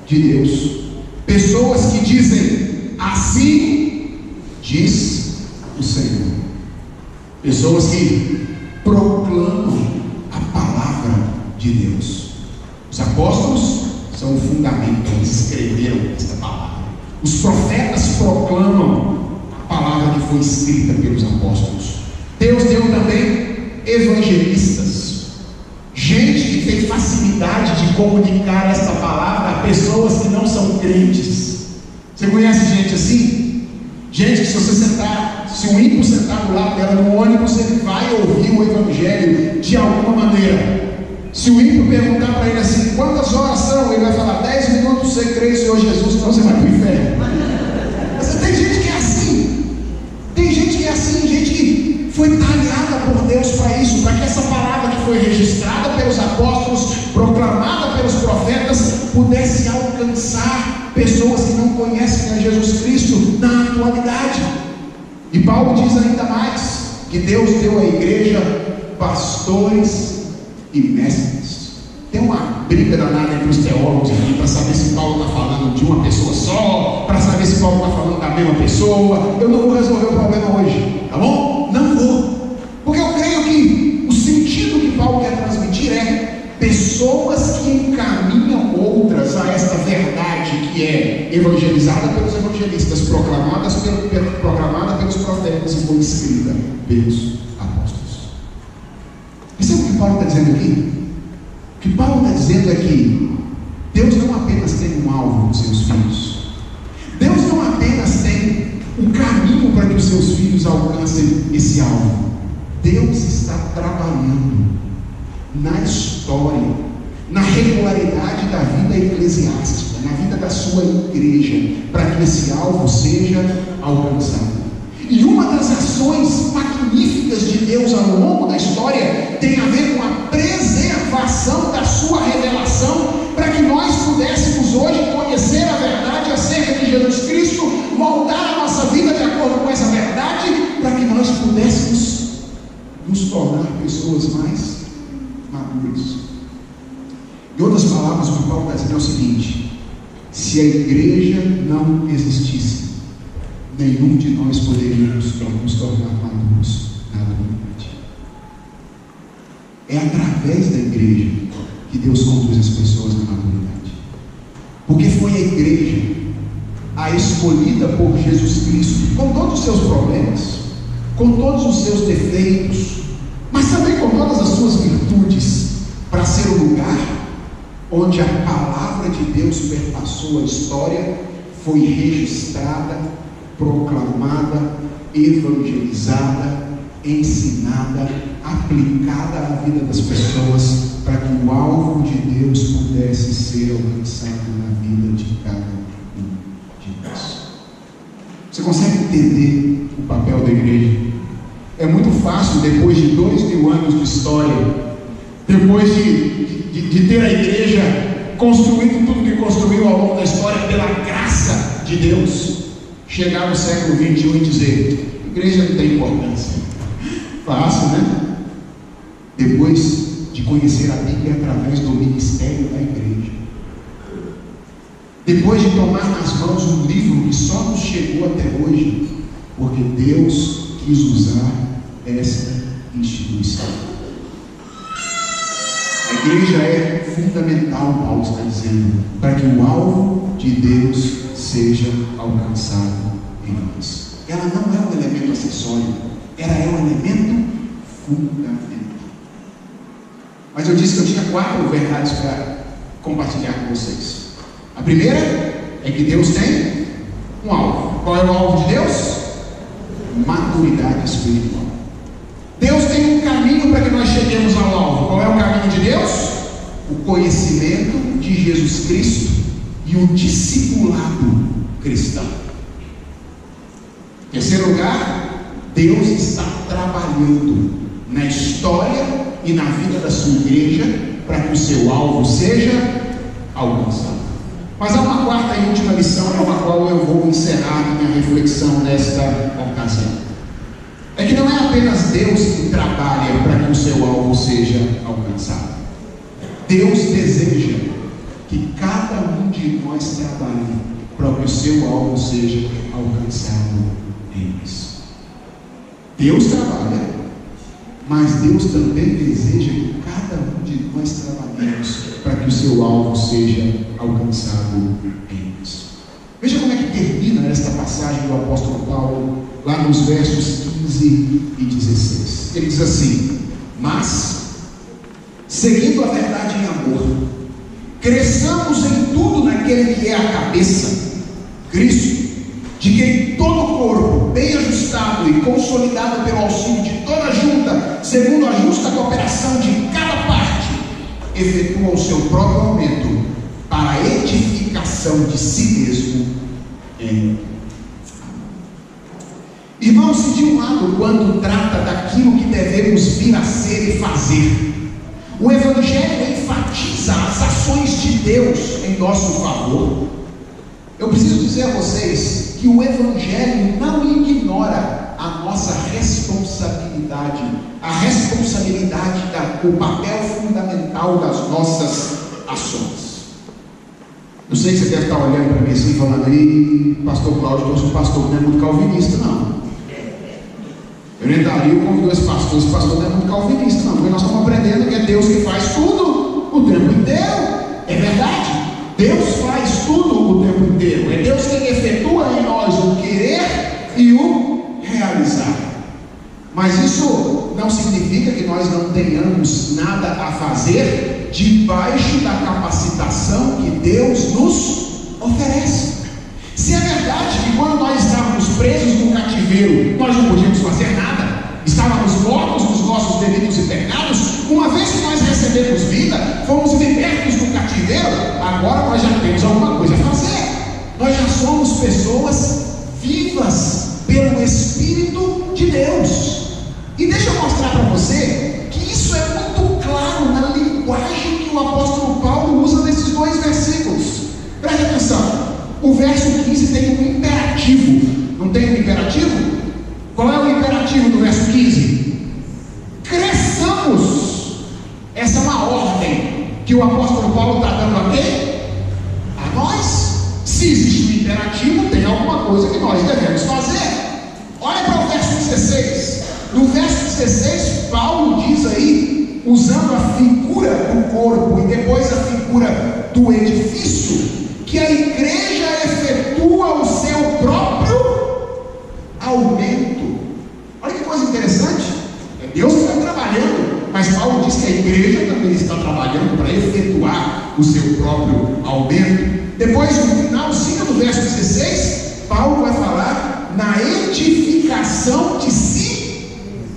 de Deus, pessoas que dizem: assim diz o Senhor. Pessoas que proclamam a palavra de Deus. Os apóstolos são o fundamento, eles escreveram esta palavra. Os profetas proclamam a palavra que foi escrita pelos apóstolos. Deus deu também evangelistas, gente que tem facilidade de comunicar esta palavra a pessoas que não são crentes. Você conhece gente assim? Gente que, se você sentar, se um ímpio sentar do lado dela no ônibus, ele vai ouvir o evangelho de alguma maneira. Se o ímpio perguntar para ele assim: quantas horas são? Ele vai falar: 10 minutos, você crê em Senhor Jesus, senão você vai para o inferno. Mas tem gente que é assim. Tem gente que é assim, gente que foi talhada por Deus para isso, para que essa palavra que foi registrada pelos apóstolos, proclamada pelos profetas, pudesse alcançar pessoas que não conhecem a Jesus Cristo na atualidade. E Paulo diz ainda mais, que Deus deu à igreja pastores e mestres. Tem uma briga danada entre os teólogos aqui para saber se Paulo está falando de uma pessoa só, para saber se Paulo está falando da mesma pessoa. Eu não vou resolver o problema hoje, tá bom? Não vou, porque eu creio que o sentido que Paulo quer transmitir é pessoas que encaminham outras a esta verdade que é evangelizada pelos evangelistas, proclamada pelos profetas e foi escrita pelos apóstolos. Percebe o que Paulo está dizendo aqui? O que Paulo está dizendo é que Deus não apenas tem um alvo com seus filhos, Deus não apenas tem um caminho para que os seus filhos alcancem esse alvo. Deus está trabalhando na história, na regularidade da vida eclesiástica, na vida da sua igreja, para que esse alvo seja alcançado. E uma das ações magníficas de Deus ao longo da história tem a ver com a preservação da sua revelação, para que nós pudéssemos hoje conhecer a verdade acerca de Jesus Cristo, moldar a nossa vida de acordo com essa verdade, para que nós pudéssemos nos tornar pessoas mais maduras. Em outras palavras, o que Paulo está dizendo é o seguinte: se a igreja não existisse, nenhum de nós poderíamos nos tornar maduros na humanidade. É através da igreja que Deus conduz as pessoas na maturidade, porque foi a igreja a escolhida por Jesus Cristo, com todos os seus problemas, com todos os seus defeitos, mas também com todas as suas virtudes, para ser o lugar onde a palavra de Deus perpassou a história, foi registrada, proclamada, evangelizada, ensinada, aplicada à vida das pessoas, para que o alvo de Deus pudesse ser alcançado na vida de cada um de nós. Você consegue entender o papel da igreja? É muito fácil, depois de 2000 anos de história, depois de ter a igreja construído tudo que construiu ao longo da história pela graça de Deus, chegar no século XXI e dizer: igreja não tem importância. Fácil, né? Depois de conhecer a Bíblia através do ministério da igreja, depois de tomar nas mãos um livro que só nos chegou até hoje, porque Deus quis usar esta instituição. A igreja é fundamental, Paulo está dizendo, para que o alvo de Deus seja alcançado em nós. Ela não é um elemento acessório, ela é um elemento fundamental. Mas eu disse que eu tinha 4 verdades para compartilhar com vocês. A primeira é que Deus tem um alvo. Qual é o alvo de Deus? Maturidade espiritual. Deus tem um caminho para que nós cheguemos ao alvo. Qual é o caminho de Deus? O conhecimento de Jesus Cristo e o discipulado cristão. Em terceiro lugar, Deus está trabalhando na história e na vida da sua igreja para que o seu alvo seja alcançado. Mas há uma quarta e última lição com a qual eu vou encerrar minha reflexão nesta ocasião. É que não é apenas Deus que trabalha para que o seu alvo seja alcançado. Deus deseja que cada um de nós trabalhe para que o seu alvo seja alcançado em nós. Deus trabalha, mas Deus também deseja que cada um de nós trabalhemos para que o seu alvo seja alcançado em nós. Veja como é que termina esta passagem do apóstolo Paulo, lá nos versos 15 e 16. Ele diz assim: mas, seguindo a verdade em amor, cresçamos em tudo naquele que é a cabeça, Cristo, de quem todo o corpo, bem ajustado e consolidado pelo auxílio de toda a junta, segundo a justa cooperação de cada parte, efetua o seu próprio aumento para a edificação de si mesmo em irmãos, se de um lado, quando trata daquilo que devemos vir a ser e fazer, o Evangelho enfatiza as ações de Deus em nosso favor, eu preciso dizer a vocês que o Evangelho não ignora a nossa responsabilidade, o papel fundamental das nossas ações. Eu sei que você deve estar olhando para mim assim, falando aí, pastor Cláudio, eu sou pastor que não é muito calvinista, não. Eu entraria e convidou esse pastor não é muito calvinista, não, porque nós estamos aprendendo que é Deus que faz tudo o tempo inteiro. É verdade, Deus faz tudo o tempo inteiro. É Deus quem efetua em nós o querer e o realizar. Mas isso não significa que nós não tenhamos nada a fazer debaixo da capacitação que Deus nos oferece. Se é verdade que quando nós estávamos presos no cativeiro, nós não podíamos fazer nada, estávamos mortos nos nossos delitos e pecados, uma vez que nós recebemos vida, fomos libertos do cativeiro, agora nós já temos alguma coisa a fazer. Nós já somos pessoas vivas pelo Espírito de Deus. E deixa eu mostrar para você que isso é muito claro na linguagem que o apóstolo Paulo usa nesses 2 versículos. Preste atenção. O verso 15 tem um imperativo. Não tem um imperativo? Qual é o imperativo do verso 15? Cresçamos. Essa é uma ordem que o apóstolo Paulo está dando a quem? A nós. Se existe um imperativo, tem alguma coisa que nós devemos fazer. Olha para o verso 16. No verso 16, Paulo diz aí, usando a figura do corpo e depois a figura do edifício, que a igreja efetua o seu próprio aumento. Olha que coisa interessante. É Deus que está trabalhando, mas Paulo diz que a igreja também está trabalhando para efetuar o seu próprio aumento. Depois, no finalzinho do verso 16, Paulo vai falar na edificação de si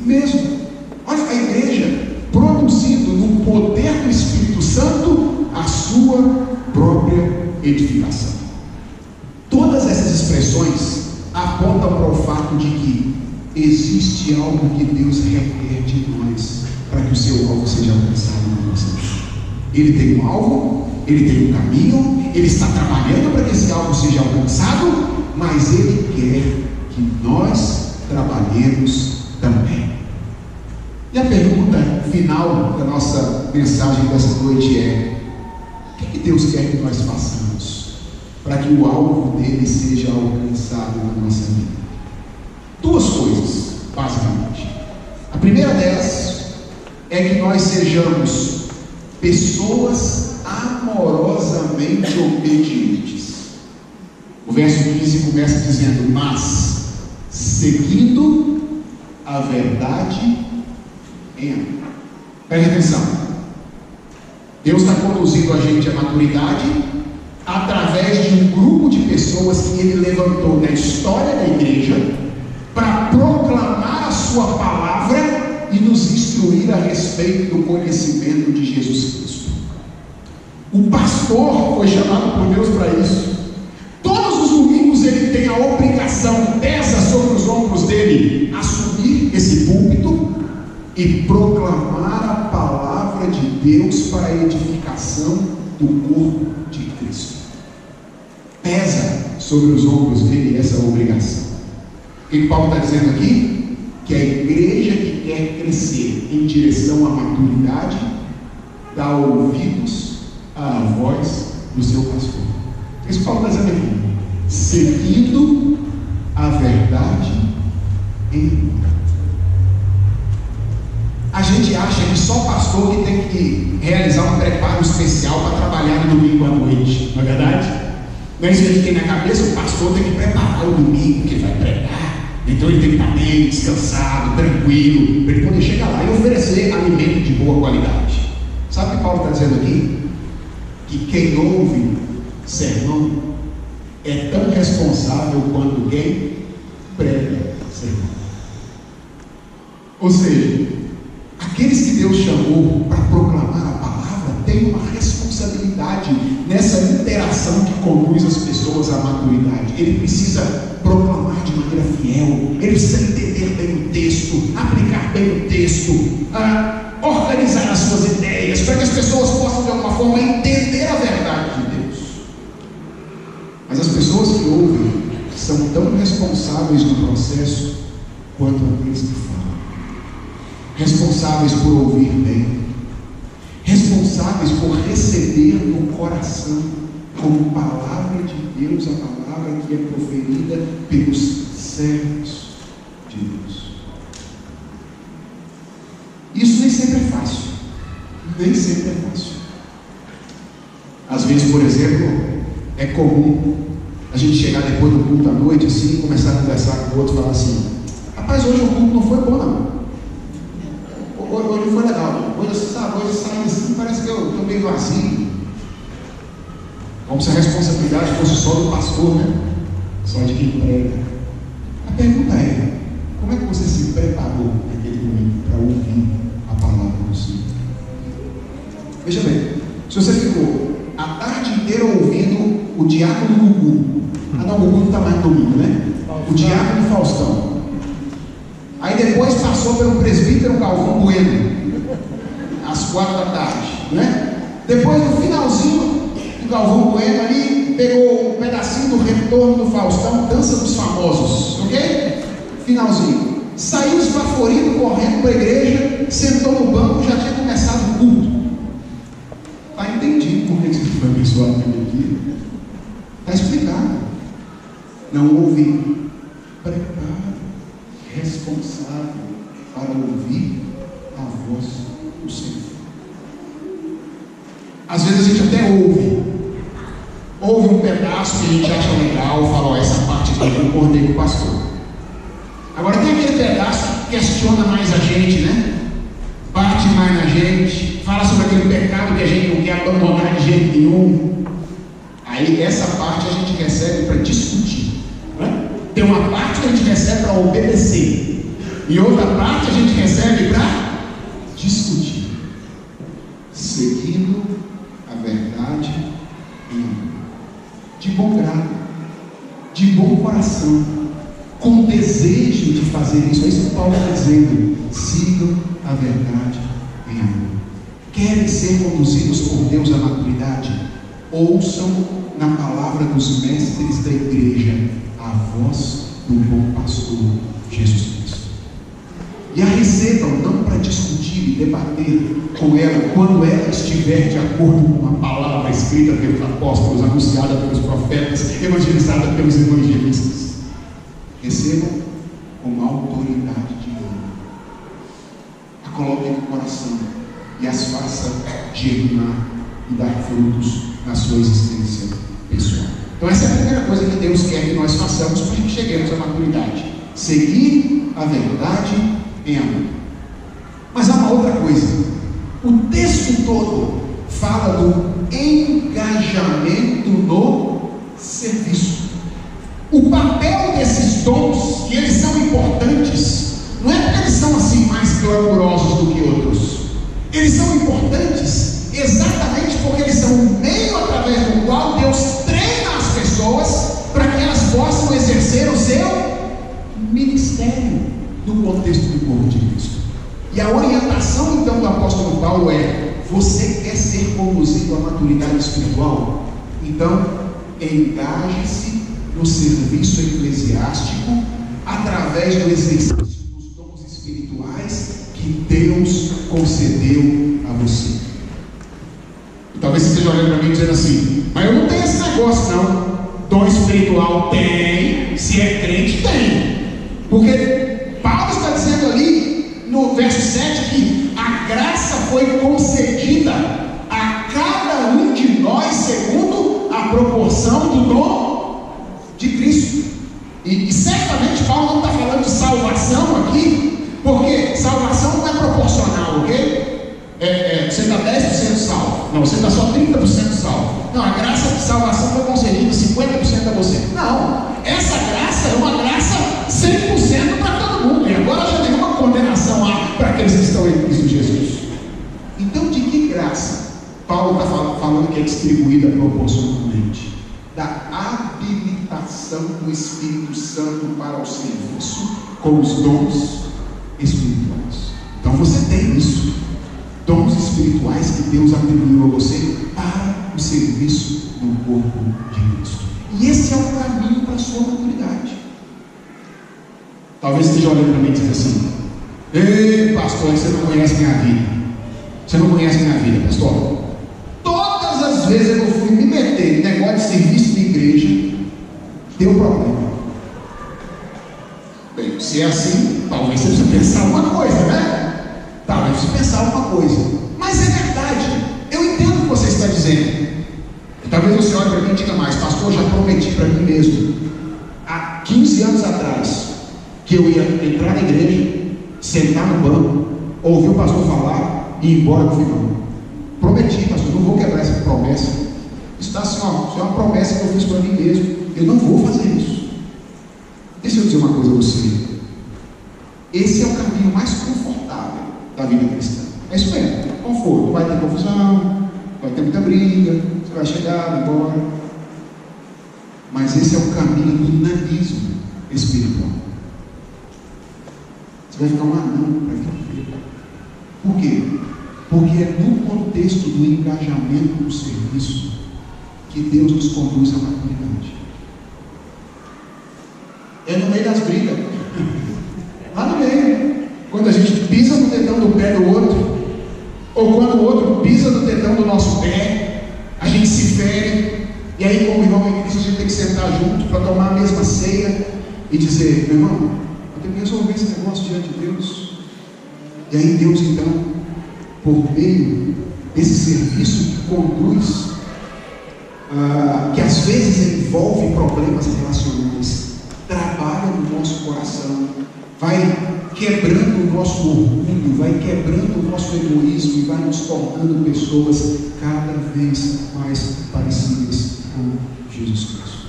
mesmo. Olha, a igreja, produzindo no poder do Espírito Santo a sua própria edificação. Todas essas expressões apontam para o fato de que existe algo que Deus requer de nós para que o seu alvo seja alcançado na nossa vida. Ele tem um alvo, ele tem um caminho, ele está trabalhando para que esse alvo seja alcançado, mas ele quer que nós trabalhemos também. E a pergunta final da nossa mensagem dessa noite é: o que Deus quer que nós façamos para que o alvo dele seja alcançado na nossa vida? Duas coisas, basicamente. A primeira delas é que nós sejamos pessoas amorosamente obedientes. O verso 15 começa dizendo: mas seguindo a verdade em amor. Preste atenção. Deus está conduzindo a gente à maturidade através de um grupo de pessoas que Ele levantou na história da igreja para proclamar a sua palavra e nos instruir a respeito do conhecimento de Jesus Cristo. O pastor foi chamado por Deus para isso. Todos os domingos ele tem a obrigação, pesa sobre os ombros dele, assumir esse púlpito e proclamar a palavra de Deus para a edificação do corpo de Cristo. Pesa sobre os ombros dele essa obrigação. O que Paulo está dizendo aqui? Que a igreja que quer crescer em direção à maturidade dá ouvidos à voz do seu pastor. Isso que Paulo está dizendo aqui: seguindo a verdade em amor. A gente acha que só pastor que tem que realizar um preparo especial para trabalhar no domingo à noite, não é verdade? Não é isso que a gente tem na cabeça. O pastor tem que preparar o domingo que ele vai pregar, então ele tem que estar bem descansado, tranquilo, para ele poder chegar lá e oferecer alimento de boa qualidade. Sabe o que Paulo está dizendo aqui? Que quem ouve sermão é tão responsável quanto quem prega sermão. Ou seja, aqueles que Deus chamou para proclamar a palavra têm uma responsabilidade nessa interação que conduz as pessoas à maturidade. Ele precisa proclamar de maneira fiel, ele precisa entender bem o texto, aplicar bem o texto, organizar as suas ideias, para que as pessoas possam de alguma forma entender a verdade de Deus. Mas as pessoas que ouvem são tão responsáveis no processo quanto aqueles que falam. Responsáveis por ouvir bem, responsáveis por receber no coração como palavra de Deus, a palavra que é proferida pelos servos de Deus. Isso nem sempre é fácil, nem sempre é fácil. Às vezes, por exemplo, é comum a gente chegar depois do culto à noite assim, começar a conversar com o outro e falar assim: rapaz, hoje o culto não foi bom não. Hoje foi legal, hoje sai assim, parece que eu estou meio vazio. Como se a responsabilidade fosse só do pastor, né? Só de quem prega. A pergunta é: como é que você se preparou naquele momento para ouvir a palavra do Senhor? Veja bem, se você ficou a tarde inteira ouvindo o diácono Gugu, o Gugu não está mais no domingo, né? O diácono Faustão. Aí depois passou pelo presbítero Galvão Bueno, às 4 da tarde, né? Depois no finalzinho do Galvão Bueno ali, pegou um pedacinho do retorno do Faustão, Dança dos Famosos, ok? Finalzinho. Saiu esbaforido, correndo para a igreja, sentou no banco, já tinha começado o culto. Está entendido por que você foi abençoado naquele dia? Está explicado. Não ouvi. Prepara. Responsável para ouvir a voz do Senhor. Às vezes a gente até ouve um pedaço que a gente acha legal, fala: ó, essa parte aqui eu concordei com o pastor. Agora tem aquele pedaço que questiona mais a gente, né? Bate mais na gente, fala sobre aquele pecado que a gente não quer abandonar de jeito nenhum. Aí essa parte a gente recebe para discutir, né? Tem uma parte que a gente recebe para obedecer, e outra parte a gente recebe para discutir, seguindo a verdade em amor, de bom grado, de bom coração, com desejo de fazer isso. É isso que Paulo está dizendo: sigam a verdade em amor. Querem ser conduzidos por Deus à maturidade? Ouçam na palavra dos mestres da igreja a voz do bom pastor Jesus Cristo, e a recebam não para discutir e debater com ela quando ela estiver de acordo com a palavra escrita pelos apóstolos, anunciada pelos profetas, evangelizada pelos evangelistas. Recebam como autoridade divina, a coloquem no coração e as faça germinar e dar frutos na sua existência pessoal. Então essa é a primeira coisa que Deus quer que nós façamos para que cheguemos à maturidade: seguir a verdade em amor. Mas há uma outra coisa: o texto todo fala do engajamento no serviço. O papel desses dons, que eles são importantes, não é porque eles são assim mais glamurosos do que outros. Eles são importantes exatamente porque eles são um meio através do qual Deus treina as pessoas para que elas possam exercer o seu ministério no contexto do corpo de Cristo. E a orientação então do apóstolo Paulo é: você quer ser conduzido à maturidade espiritual? Então engaje-se no serviço eclesiástico através do exercício dos dons espirituais que Deus concedeu a você. E talvez você esteja olhando para mim e dizendo assim: mas eu não tenho esse negócio não. Dom espiritual tem, se é crente tem. Porque Paulo está dizendo ali no verso 7 que a graça foi concedida a cada um de nós segundo a proporção do dom de Cristo. E certamente Paulo não está falando de salvação aqui, porque salvação não é proporcional, ok? Você está 10% salvo, não, você está só 30% salvo. Não, a graça de salvação foi concedida 50% a você. Não, essa graça é uma graça 100% para todo mundo, e agora já tem uma condenação para aqueles que estão em Cristo Jesus. Então, de que graça Paulo está falando que é distribuída proporcionalmente? Da habilitação do Espírito Santo para o serviço com os dons espirituais. Então você tem isso, dons espirituais que Deus atribuiu a você para o serviço no corpo de Cristo. E esse é o caminho para a sua maturidade. Talvez esteja olhando para mim e dizendo assim: ei, pastor, você não conhece minha vida. Você não conhece minha vida, pastor. Todas as vezes eu fui me meter em negócio de serviço de igreja, deu problema. Bem, se é assim, talvez você precise pensar uma coisa, né? Talvez você pensar uma coisa. Mas é verdade. Eu entendo o que você está dizendo. Talvez você olhe para mim e diga mais: pastor, eu já prometi para mim mesmo, há 15 anos atrás, que eu ia entrar na igreja, sentar no banco, ouvir o pastor falar e ir embora no final. Prometi, pastor, não vou quebrar essa promessa. Isso está assim, ó, isso é uma promessa que eu fiz para mim mesmo. Eu não vou fazer isso. Deixa eu dizer uma coisa a você: esse é o caminho mais confortável da vida cristã. É isso mesmo, conforto. Vai ter confusão, vai ter muita briga, você vai chegar, vai embora. Mas esse é o caminho do nanismo espiritual. Você vai ficar um anão para viver. Por quê? Porque é no contexto do engajamento no serviço que Deus nos conduz à maturidade. É no meio das brigas, lá no meio, quando a gente pisa no dedão do pé do outro, ou quando o outro pisa no dedão do nosso pé, a gente se fere, e aí, como irmão em Cristo, a gente tem que sentar junto para tomar a mesma ceia e dizer: meu irmão, eu tenho que resolver esse negócio diante de Deus. E aí Deus então, por meio desse serviço que conduz, que às vezes envolve problemas relacionais, trabalha no nosso coração, vai quebrando o nosso orgulho, vai quebrando o nosso egoísmo e vai nos tornando pessoas cada vez mais parecidas com Jesus Cristo.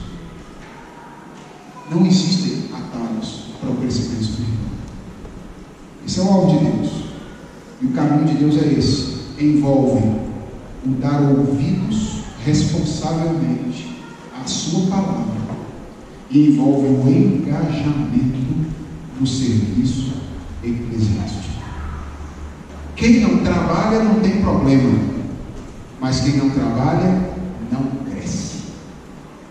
Não existem atalhos para o crescimento espiritual. Isso é o alvo de Deus. E o caminho de Deus é esse: envolve o dar ouvidos responsavelmente à sua palavra, e envolve o engajamento no serviço eclesiástico. Quem não trabalha não tem problema, mas quem não trabalha não cresce.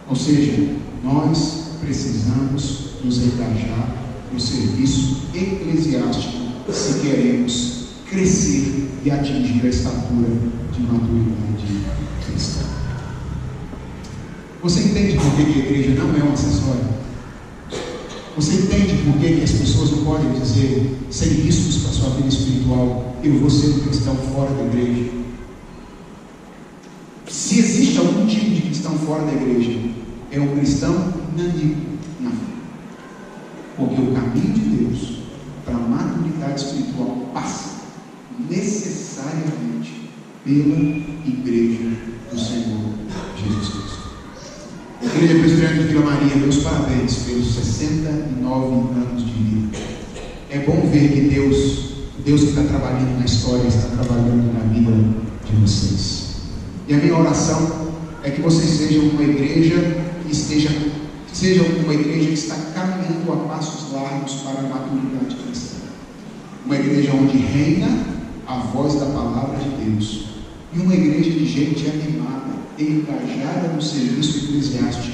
Ou seja, nós precisamos nos engajar no serviço eclesiástico se queremos crescer e atingir a estatura de maturidade cristã. Você entende por que a igreja não é um acessório? Você entende por que as pessoas não podem dizer, sem riscos para a sua vida espiritual, eu vou ser um cristão fora da igreja? Se existe algum tipo de cristão fora da igreja, é um cristão nanico na fé. Porque o caminho de Deus para a maturidade espiritual passa necessariamente pela igreja do Senhor Jesus Cristo. Igreja Presbiteriana de Vila Maria, meus parabéns pelos 69 anos de vida. É bom ver que Deus que está trabalhando na história, está trabalhando na vida de vocês. E a minha oração é que vocês sejam uma igreja que seja uma igreja que está caminhando a passos largos para a maturidade cristã. Uma igreja onde reina a voz da palavra de Deus. E uma igreja de gente animada, engajada no serviço eclesiástico,